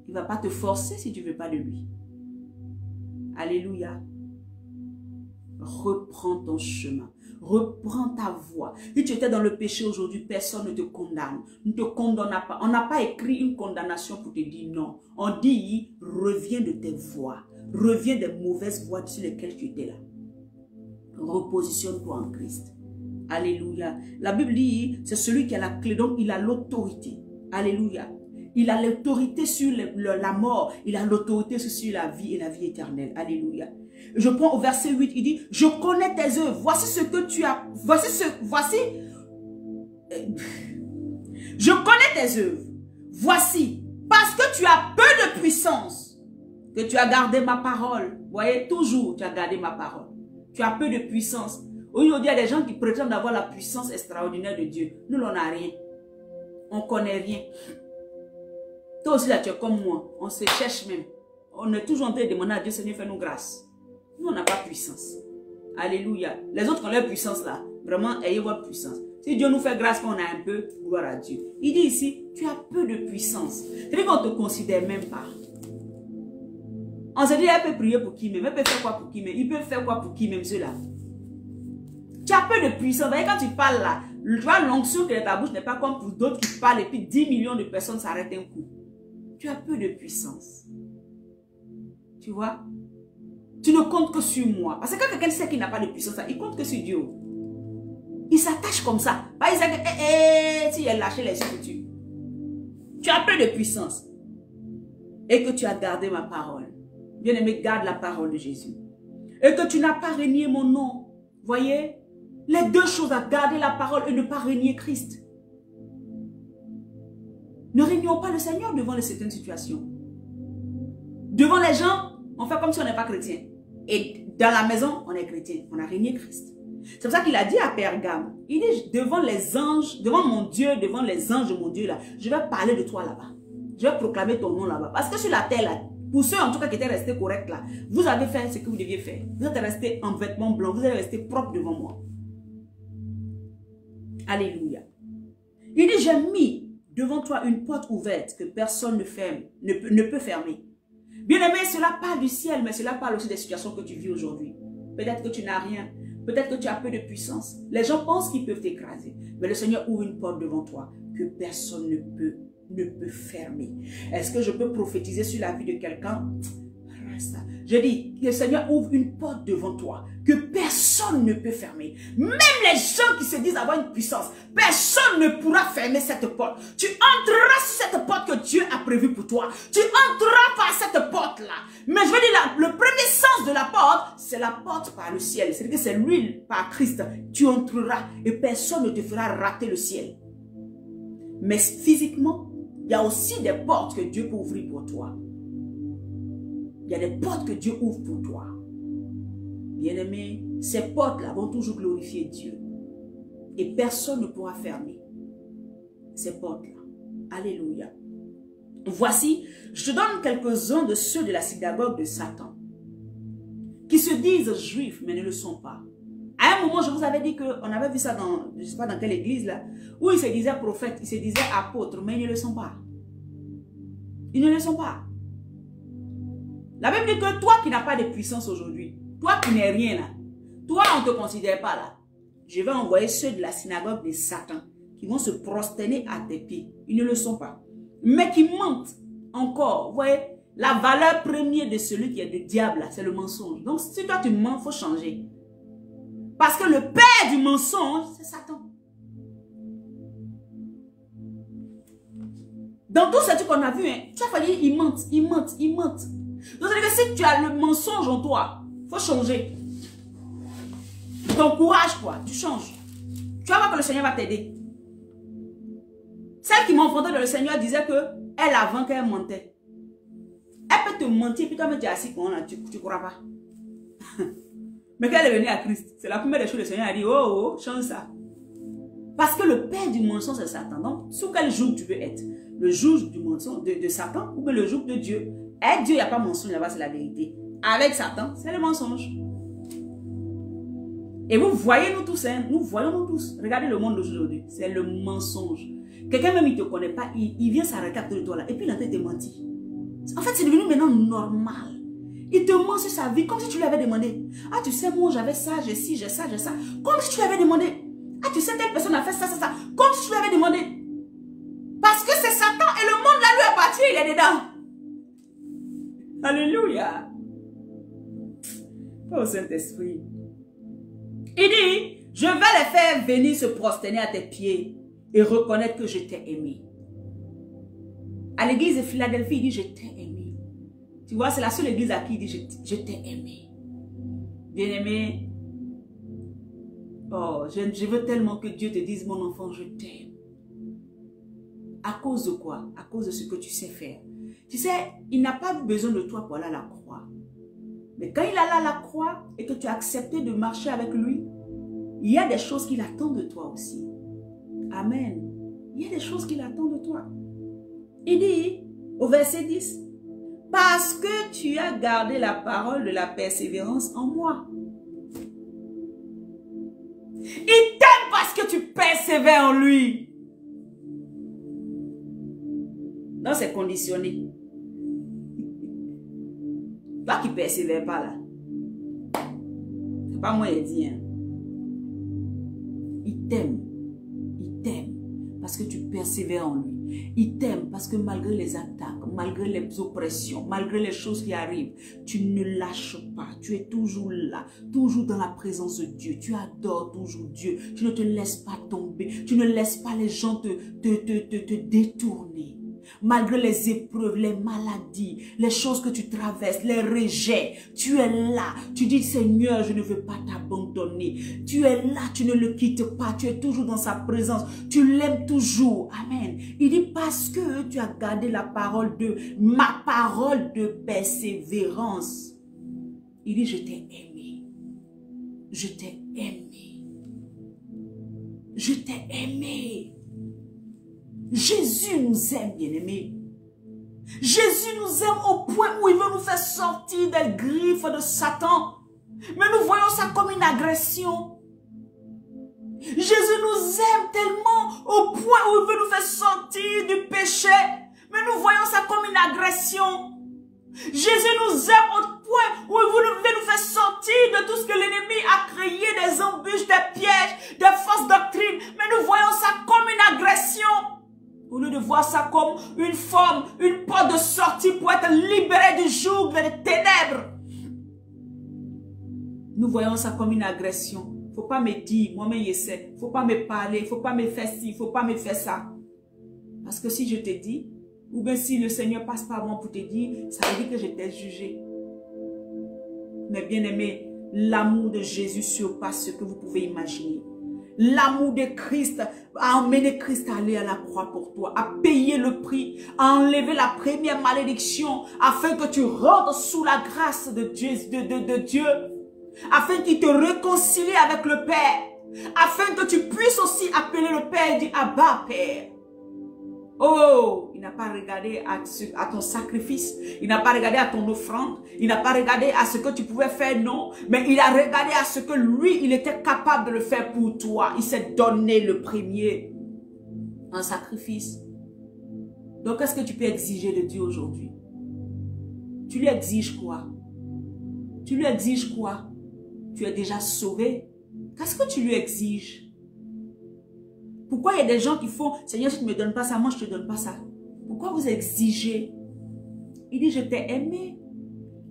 Il ne va pas te forcer si tu ne veux pas de lui. Alléluia. Reprends ton chemin. Reprends ta voie. Si tu étais dans le péché aujourd'hui, personne ne te condamne. Ne te condamne pas. On n'a pas écrit une condamnation pour te dire non. On dit, reviens de tes voies. Reviens des mauvaises voies sur lesquelles tu étais là. Repositionne-toi en Christ. Alléluia. La Bible dit, c'est celui qui a la clé, donc il a l'autorité. Alléluia. Il a l'autorité sur la mort. Il a l'autorité sur la vie et la vie éternelle. Alléluia. Je prends au verset 8, il dit, je connais tes œuvres. Voici ce que tu as. Je connais tes œuvres. Voici, parce que tu as peu de puissance, que tu as gardé ma parole. Vous voyez, toujours tu as gardé ma parole. Tu as peu de puissance. Aujourd'hui, il y a des gens qui prétendent avoir la puissance extraordinaire de Dieu. Nous, on n'a rien. On ne connaît rien. Toi aussi, là, tu es comme moi. On se cherche même. On est toujours en train de demander à Dieu, Seigneur, fais-nous grâce. Nous, on n'a pas puissance. Alléluia. Les autres qui ont leur puissance là, vraiment, ayez votre puissance. Si Dieu nous fait grâce qu'on a un peu, gloire à Dieu. Il dit ici, tu as peu de puissance. C'est-à-dire qu'on ne te considère même pas. On se dit, elle peut prier pour qui même? Elle peut faire quoi pour qui même? Il peut faire quoi pour qui même, ceux-là? Tu as peu de puissance. Vous voyez, quand tu parles là, tu vois, l'onction qui est dans ta bouche n'est pas comme pour d'autres qui parlent et puis 10 millions de personnes s'arrêtent un coup. Tu as peu de puissance. Tu vois? Tu ne comptes que sur moi. Parce que quand quelqu'un sait qu'il n'a pas de puissance, il compte que sur Dieu. Il s'attache comme ça. Pas il sait que, si il a lâché les yeux, tu as peu de puissance. Et que tu as gardé ma parole. Bien-aimé, garde la parole de Jésus. Et que tu n'as pas renié mon nom. Voyez? Les deux choses, à garder la parole et ne pas renier Christ. Ne régnons pas le Seigneur devant certaines situations. Devant les gens, on fait comme si on n'est pas chrétien. Et dans la maison, on est chrétien. On a régné Christ. C'est pour ça qu'il a dit à Pergame, il dit devant les anges, devant mon Dieu, devant les anges de mon Dieu là, je vais parler de toi là-bas. Je vais proclamer ton nom là-bas. Parce que sur la terre là, pour ceux en tout cas qui étaient restés corrects là, vous avez fait ce que vous deviez faire. Vous êtes restés en vêtements blancs, vous êtes restés propres devant moi. Alléluia. Il dit, j'ai mis devant toi une porte ouverte que personne ne peut fermer. Bien-aimé, cela parle du ciel, mais cela parle aussi des situations que tu vis aujourd'hui. Peut-être que tu n'as rien. Peut-être que tu as peu de puissance. Les gens pensent qu'ils peuvent t'écraser. Mais le Seigneur ouvre une porte devant toi que personne ne peut fermer. Est-ce que je peux prophétiser sur la vie de quelqu'un? Je dis, le Seigneur ouvre une porte devant toi que personne ne peut fermer. Même les gens qui se disent avoir une puissance, personne ne pourra fermer cette porte. Tu entreras sur cette porte que Dieu a prévue pour toi. Tu entreras par cette porte-là. Mais je veux dire, le premier sens de la porte, c'est la porte par le ciel. C'est-à-dire que c'est l'huile par Christ. Tu entreras et personne ne te fera rater le ciel. Mais physiquement, il y a aussi des portes que Dieu peut ouvrir pour toi. Il y a des portes que Dieu ouvre pour toi. Bien-aimé, ces portes-là vont toujours glorifier Dieu. Et personne ne pourra fermer ces portes-là. Alléluia. Voici, je te donne quelques-uns de ceux de la synagogue de Satan, qui se disent juifs, mais ne le sont pas. À un moment, je vous avais dit qu'on avait vu ça dans, je ne sais pas dans quelle église là, où ils se disaient prophètes, ils se disaient apôtres, mais ils ne le sont pas. Ils ne le sont pas. La Bible dit que toi qui n'as pas de puissance aujourd'hui, toi qui n'es rien là, toi on ne te considère pas là. Je vais envoyer ceux de la synagogue de Satan qui vont se prosterner à tes pieds. Ils ne le sont pas. Mais qui mentent encore. Vous voyez, la valeur première de celui qui est le diable, c'est le mensonge. Donc si toi tu mens, il faut changer. Parce que le père du mensonge, c'est Satan. Dans tout ce qu'on a vu, hein, tu as fallu, ils mentent, ils mentent, ils mentent. Donc, c'est-à-dire que si tu as le mensonge en toi, il faut changer. Ton courage, quoi, tu changes. Tu vas voir que le Seigneur va t'aider. Celle qui m'a enfanté de le Seigneur disait que elle, avant qu'elle mentait, elle va te mentir, puis toi-même tu es assis, tu ne crois pas. Mais quand elle est venue à Christ, c'est la première des choses, le Seigneur a dit, oh, change ça. Parce que le père du mensonge, c'est Satan. Donc, sous quel joug tu veux être? Le joug du mensonge de Satan ou bien le joug de Dieu? Avec Dieu, il n'y a pas de mensonge là-bas, c'est la vérité. Avec Satan, c'est le mensonge. Et vous voyez nous tous, hein, nous voyons nous tous. Regardez le monde d'aujourd'hui, c'est le mensonge. Quelqu'un même, il ne te connaît pas, il vient s'arrêter à côté de toi là, et puis il est en train de te mentir. En fait, c'est devenu maintenant normal. Il te ment sur sa vie, comme si tu lui avais demandé. Ah, tu sais, moi, j'avais ça, j'ai ci, j'ai ça, j'ai ça. Comme si tu lui avais demandé. Ah, tu sais, telle personne a fait ça, ça, ça. Comme si tu lui avais demandé. Parce que c'est Satan et le monde là lui appartient, il est dedans. Alléluia. Oh Saint-Esprit. Il dit, je vais les faire venir se prosterner à tes pieds et reconnaître que je t'ai aimé. À l'église de Philadelphie, il dit, je t'ai aimé. Tu vois, c'est la seule église à qui il dit, je t'ai aimé. Bien-aimé, oh, je veux tellement que Dieu te dise, mon enfant, je t'aime. À cause de quoi? À cause de ce que tu sais faire. Tu sais, il n'a pas besoin de toi pour aller à la croix. Mais quand il allait à la croix et que tu as accepté de marcher avec lui, il y a des choses qu'il attend de toi aussi. Amen. Il y a des choses qu'il attend de toi. Il dit au verset 10, parce que tu as gardé la parole de la persévérance en moi. Il t'aime parce que tu persévères en lui. Non, c'est conditionné. Toi qui ne persévères pas là. C'est pas moi qui dis. Hein. Il t'aime. Il t'aime parce que tu persévères en lui. Il t'aime parce que malgré les attaques, malgré les oppressions, malgré les choses qui arrivent, tu ne lâches pas. Tu es toujours là, toujours dans la présence de Dieu. Tu adores toujours Dieu. Tu ne te laisses pas tomber. Tu ne laisses pas les gens te détourner. Malgré les épreuves, les maladies, les choses que tu traverses, les rejets, tu es là. Tu dis, Seigneur, je ne veux pas t'abandonner. Tu es là, tu ne le quittes pas. Tu es toujours dans sa présence. Tu l'aimes toujours. Amen. Il dit, parce que tu as gardé la parole de ma parole de persévérance. Il dit, je t'ai aimé. Je t'ai aimé. Je t'ai aimé. Jésus nous aime, bien-aimés. Jésus nous aime au point où il veut nous faire sortir des griffes de Satan. Mais nous voyons ça comme une agression. Jésus nous aime tellement au point où il veut nous faire sortir du péché. Mais nous voyons ça comme une agression. Jésus nous aime au point où il veut nous faire sortir de tout ce que l'ennemi a créé, des embûches, des pièges, des fausses doctrines. Mais nous voyons ça comme une agression. Au lieu de voir ça comme une forme, une porte de sortie pour être libéré du joug des ténèbres. Nous voyons ça comme une agression. Il ne faut pas me dire, moi-même je sais. Il ne faut pas me parler, il ne faut pas me faire ci, il ne faut pas me faire ça. Parce que si je te dis, ou bien si le Seigneur passe par moi pour te dire, ça veut dire que je t'ai jugé. Mais bien aimé, l'amour de Jésus surpasse ce que vous pouvez imaginer. L'amour de Christ a emmené Christ à aller à la croix pour toi, à payer le prix, à enlever la première malédiction, afin que tu rentres sous la grâce de Dieu, afin qu'il te réconcilie avec le Père, afin que tu puisses aussi appeler le Père et dire Abba Père. Oh, il n'a pas regardé à ton sacrifice, il n'a pas regardé à ton offrande, il n'a pas regardé à ce que tu pouvais faire, non. Mais il a regardé à ce que lui, il était capable de le faire pour toi. Il s'est donné le premier en sacrifice. Donc, qu'est-ce que tu peux exiger de Dieu aujourd'hui? Tu lui exiges quoi? Tu lui exiges quoi? Tu es déjà sauvé. Qu'est-ce que tu lui exiges? Pourquoi il y a des gens qui font, Seigneur, si tu ne me donnes pas ça, moi je ne te donne pas ça. Pourquoi vous exigez? Il dit, je t'ai aimé.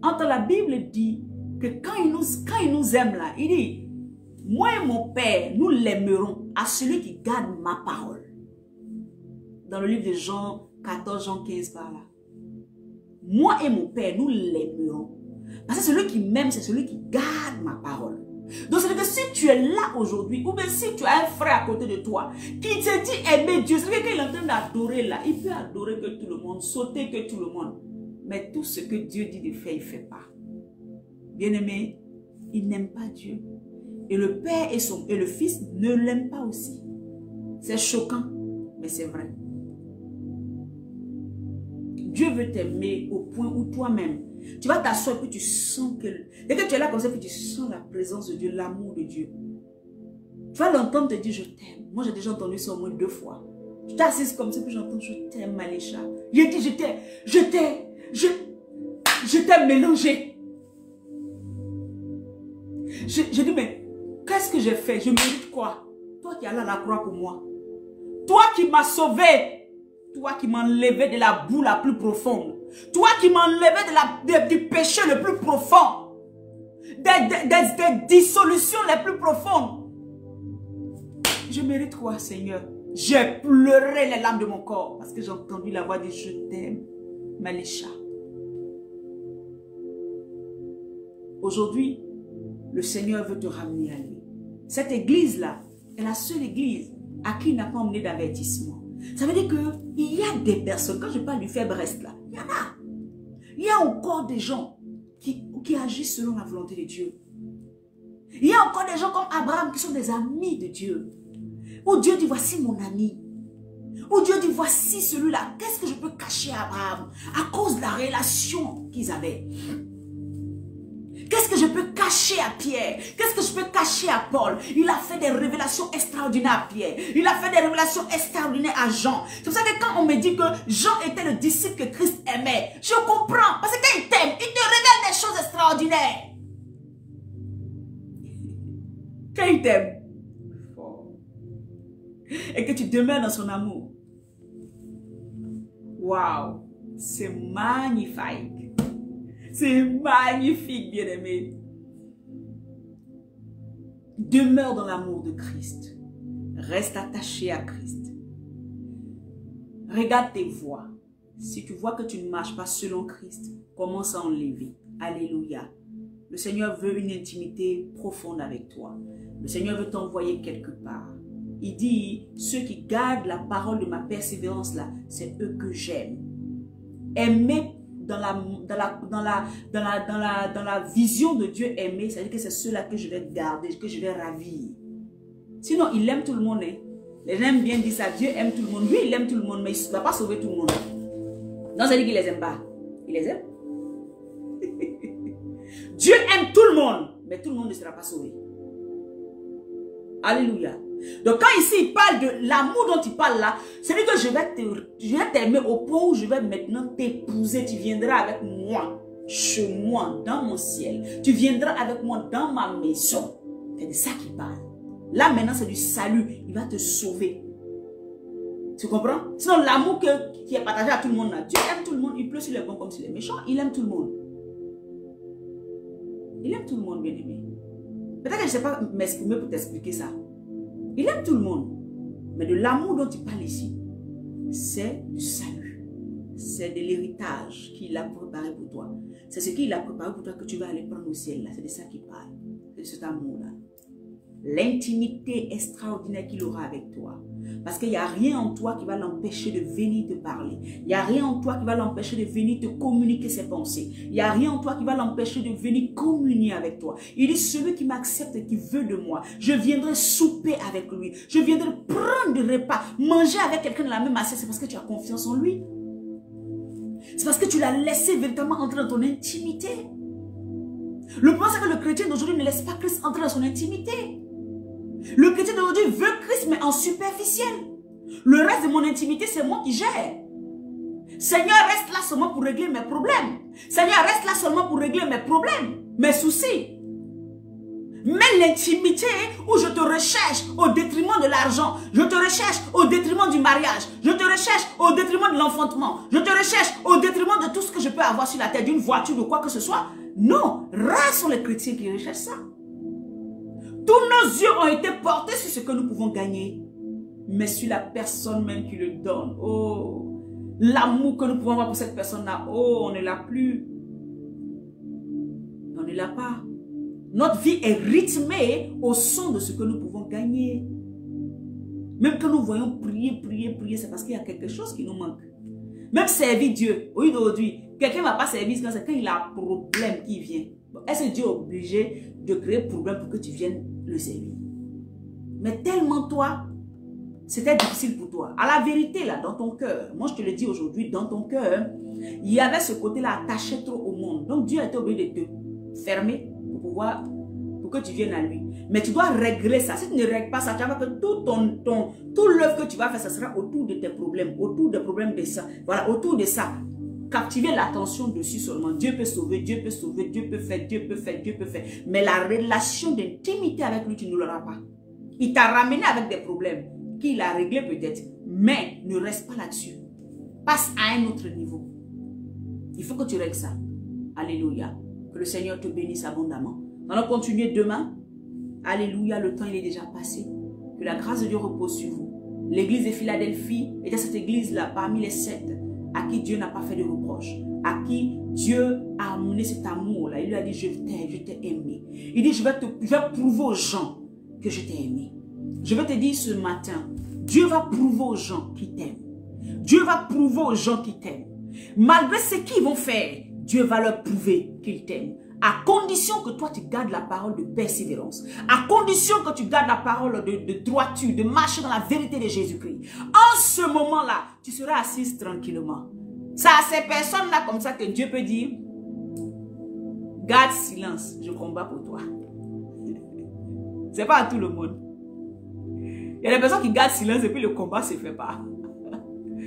Entre la Bible dit que quand il nous aime là, il dit, moi et mon Père, nous l'aimerons à celui qui garde ma parole. Dans le livre de Jean 14, Jean 15 par là. Moi et mon Père, nous l'aimerons. Parce que celui qui m'aime, c'est celui qui garde ma parole. Donc, c'est que si tu es là aujourd'hui, ou bien si tu as un frère à côté de toi, qui te dit aimer Dieu, c'est-à-dire qu'il est en train d'adorer là, il peut adorer que tout le monde, sauter que tout le monde. Mais tout ce que Dieu dit de faire, il ne fait pas. Bien-aimé, il n'aime pas Dieu. Et le Père et le Fils ne l'aiment pas aussi. C'est choquant, mais c'est vrai. Dieu veut t'aimer au point où toi-même, tu vas t'asseoir et puis tu sens que... Dès que tu es là comme ça, puis tu sens la présence de Dieu, l'amour de Dieu. Tu vas l'entendre te dire, je t'aime. Moi, j'ai déjà entendu ça au moins 2 fois. Je t'assise comme ça, puis j'entends, je t'aime, Malécha. J'ai dit, je t'ai mélangé. Je dis, mais qu'est-ce que j'ai fait? Je mérite quoi? Toi qui es allé à la croix pour moi. Toi qui m'as sauvé. Toi qui m'as enlevé de la boue la plus profonde. Toi qui m'as enlevé du péché le plus profond. Des dissolutions les plus profondes. Je mérite quoi, Seigneur? J'ai pleuré les larmes de mon corps parce que j'ai entendu la voix dire, je t'aime, Malécha. Aujourd'hui, le Seigneur veut te ramener à lui. Cette église-là est la seule église à qui il n'a pas emmené d'avertissement. Ça veut dire qu'il y a des personnes, quand je parle du faible reste là, il y en a. Il y a encore des gens qui agissent selon la volonté de Dieu. Il y a encore des gens comme Abraham qui sont des amis de Dieu. Où Dieu dit, voici mon ami. Où Dieu dit, voici celui-là. Qu'est-ce que je peux cacher à Abraham? À cause de la relation qu'ils avaient. Qu'est-ce que je peux cacher à Pierre? Qu'est-ce que je peux cacher à Paul? Il a fait des révélations extraordinaires à Pierre. Il a fait des révélations extraordinaires à Jean. C'est pour ça que quand on me dit que Jean était le disciple que Christ aimait, je comprends. Parce que quand il t'aime, il te révèle des choses extraordinaires. Quand il t'aime, et que tu demeures dans son amour, waouh, c'est magnifique. C'est magnifique, bien-aimé. Demeure dans l'amour de Christ. Reste attaché à Christ. Regarde tes voies. Si tu vois que tu ne marches pas selon Christ, commence à enlever. Alléluia. Le Seigneur veut une intimité profonde avec toi. Le Seigneur veut t'envoyer quelque part. Il dit, ceux qui gardent la parole de ma persévérance là, c'est eux que j'aime. Aimer dans la vision de Dieu aimer, c'est-à-dire que c'est ceux-là que je vais garder, que je vais ravir. Sinon, il aime tout le monde. Hein. Les gens aiment bien dire ça, Dieu aime tout le monde. Oui, il aime tout le monde, mais il ne va pas sauver tout le monde. Non, ça dit qu'il les aime pas. Il les aime. Dieu aime tout le monde, mais tout le monde ne sera pas sauvé. Alléluia. Donc quand ici il parle de l'amour dont il parle là, c'est dire que je vais t'aimer au point où je vais maintenant t'épouser. Tu viendras avec moi, chez moi, dans mon ciel. Tu viendras avec moi dans ma maison. C'est de ça qu'il parle. Là maintenant c'est du salut. Il va te sauver. Tu comprends? Sinon l'amour qui est partagé à tout le monde là, Dieu aime tout le monde. Il pleut sur les bons comme sur les méchants. Il aime tout le monde. Il aime tout le monde, bien aimé. Peut-être que je ne sais pas m'exprimer pour t'expliquer ça. Il aime tout le monde. Mais de l'amour dont il parle ici, c'est du salut. C'est de l'héritage qu'il a préparé pour toi. C'est ce qu'il a préparé pour toi que tu vas aller prendre au ciel. C'est de ça qu'il parle. C'est de cet amour-là. L'intimité extraordinaire qu'il aura avec toi. Parce qu'il n'y a rien en toi qui va l'empêcher de venir te parler. Il n'y a rien en toi qui va l'empêcher de venir te communiquer ses pensées. Il n'y a rien en toi qui va l'empêcher de venir communier avec toi. Il dit, celui qui m'accepte et qui veut de moi, je viendrai souper avec lui. Je viendrai prendre du repas, manger avec quelqu'un de la même assiette. C'est parce que tu as confiance en lui. C'est parce que tu l'as laissé véritablement entrer dans ton intimité. Le problème, c'est que le chrétien d'aujourd'hui ne laisse pas Christ entrer dans son intimité. Le chrétien d'aujourd'hui veut Christ, mais en superficiel. Le reste de mon intimité, c'est moi qui gère. Seigneur, reste là seulement pour régler mes problèmes. Seigneur, reste là seulement pour régler mes problèmes, mes soucis. Mais l'intimité où je te recherche au détriment de l'argent, je te recherche au détriment du mariage, je te recherche au détriment de l'enfantement, je te recherche au détriment de tout ce que je peux avoir sur la tête, d'une voiture, de quoi que ce soit. Non, rares sont les chrétiens qui recherchent ça. Tous nos yeux ont été portés sur ce que nous pouvons gagner, mais sur la personne même qui le donne. Oh, l'amour que nous pouvons avoir pour cette personne-là, oh, on ne l'a plus. On ne l'a pas. Notre vie est rythmée au son de ce que nous pouvons gagner. Même quand nous voyons prier, c'est parce qu'il y a quelque chose qui nous manque. Même servir Dieu, aujourd'hui, quelqu'un ne va pas servir, c'est quand il a un problème qui vient. Est-ce que Dieu est obligé de créer problème pour que tu viennes le servir? Mais tellement toi, c'était difficile pour toi. À la vérité, là, dans ton cœur, moi je te le dis aujourd'hui, dans ton cœur, il y avait ce côté-là attaché trop au monde. Donc Dieu a été obligé de te fermer pour que tu viennes à lui. Mais tu dois régler ça. Si tu ne règles pas ça, tu vas voir que tout l'œuvre que tu vas faire, ça sera autour de tes problèmes, autour des problèmes de ça. Voilà, autour de ça. Captiver l'attention dessus seulement. Dieu peut sauver, Dieu peut sauver, Dieu peut faire, Dieu peut faire, Dieu peut faire. Mais la relation d'intimité avec lui, tu ne l'auras pas. Il t'a ramené avec des problèmes qu'il a réglé peut-être, mais ne reste pas là-dessus. Passe à un autre niveau. Il faut que tu règles ça. Alléluia. Que le Seigneur te bénisse abondamment. Nous allons continuer demain. Alléluia, le temps il est déjà passé. Que la grâce de Dieu repose sur vous. L'église de Philadelphie était cette église-là, parmi les 7, à qui Dieu n'a pas fait de reproche, à qui Dieu a amené cet amour-là. Il lui a dit, je t'ai aimé. Il dit, je vais prouver aux gens que je t'ai aimé. Je vais te dire ce matin, Dieu va prouver aux gens qui t'aiment. Dieu va prouver aux gens qui t'aiment. Malgré ce qu'ils vont faire, Dieu va leur prouver qu'ils t'aiment. À condition que toi, tu gardes la parole de persévérance. À condition que tu gardes la parole de droiture, de marcher dans la vérité de Jésus-Christ. En ce moment-là, tu seras assise tranquillement. C'est à ces personnes-là comme ça que Dieu peut dire, garde silence, je combats pour toi. C'est pas à tout le monde. Il y a des personnes qui gardent silence et puis le combat ne se fait pas.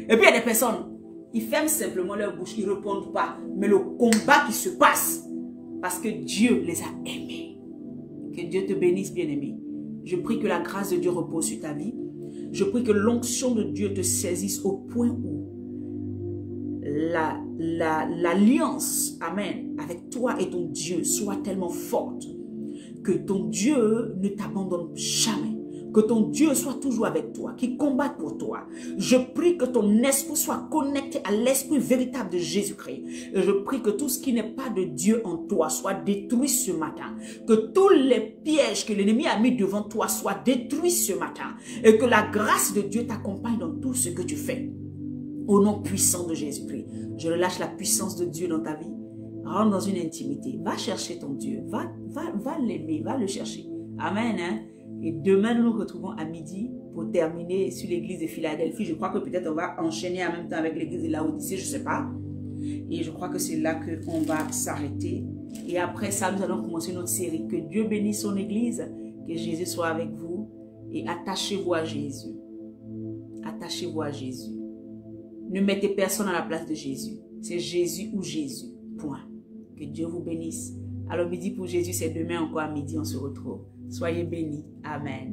Et puis il y a des personnes, ils ferment simplement leur bouche, ils ne répondent pas. Mais le combat qui se passe, parce que Dieu les a aimés. Que Dieu te bénisse, bien-aimé. Je prie que la grâce de Dieu repose sur ta vie. Je prie que l'onction de Dieu te saisisse au point où l'alliance, amen, avec toi et ton Dieu soit tellement forte que ton Dieu ne t'abandonne jamais. Que ton Dieu soit toujours avec toi, qui combatte pour toi. Je prie que ton esprit soit connecté à l'esprit véritable de Jésus-Christ. Et je prie que tout ce qui n'est pas de Dieu en toi soit détruit ce matin. Que tous les pièges que l'ennemi a mis devant toi soient détruits ce matin. Et que la grâce de Dieu t'accompagne dans tout ce que tu fais. Au nom puissant de Jésus-Christ. Je relâche la puissance de Dieu dans ta vie. Rentre dans une intimité. Va chercher ton Dieu. Va l'aimer. Va le chercher. Amen. Hein? Et demain, nous nous retrouvons à midi pour terminer sur l'église de Philadelphie. Je crois que peut-être on va enchaîner en même temps avec l'église de Laodicée, je ne sais pas. Et je crois que c'est là qu'on va s'arrêter. Et après ça, nous allons commencer notre série. Que Dieu bénisse son église, que Jésus soit avec vous. Et attachez-vous à Jésus. Attachez-vous à Jésus. Ne mettez personne à la place de Jésus. C'est Jésus ou Jésus. Point. Que Dieu vous bénisse. Alors midi pour Jésus, c'est demain encore à midi, on se retrouve. Soyez bénis. Amen.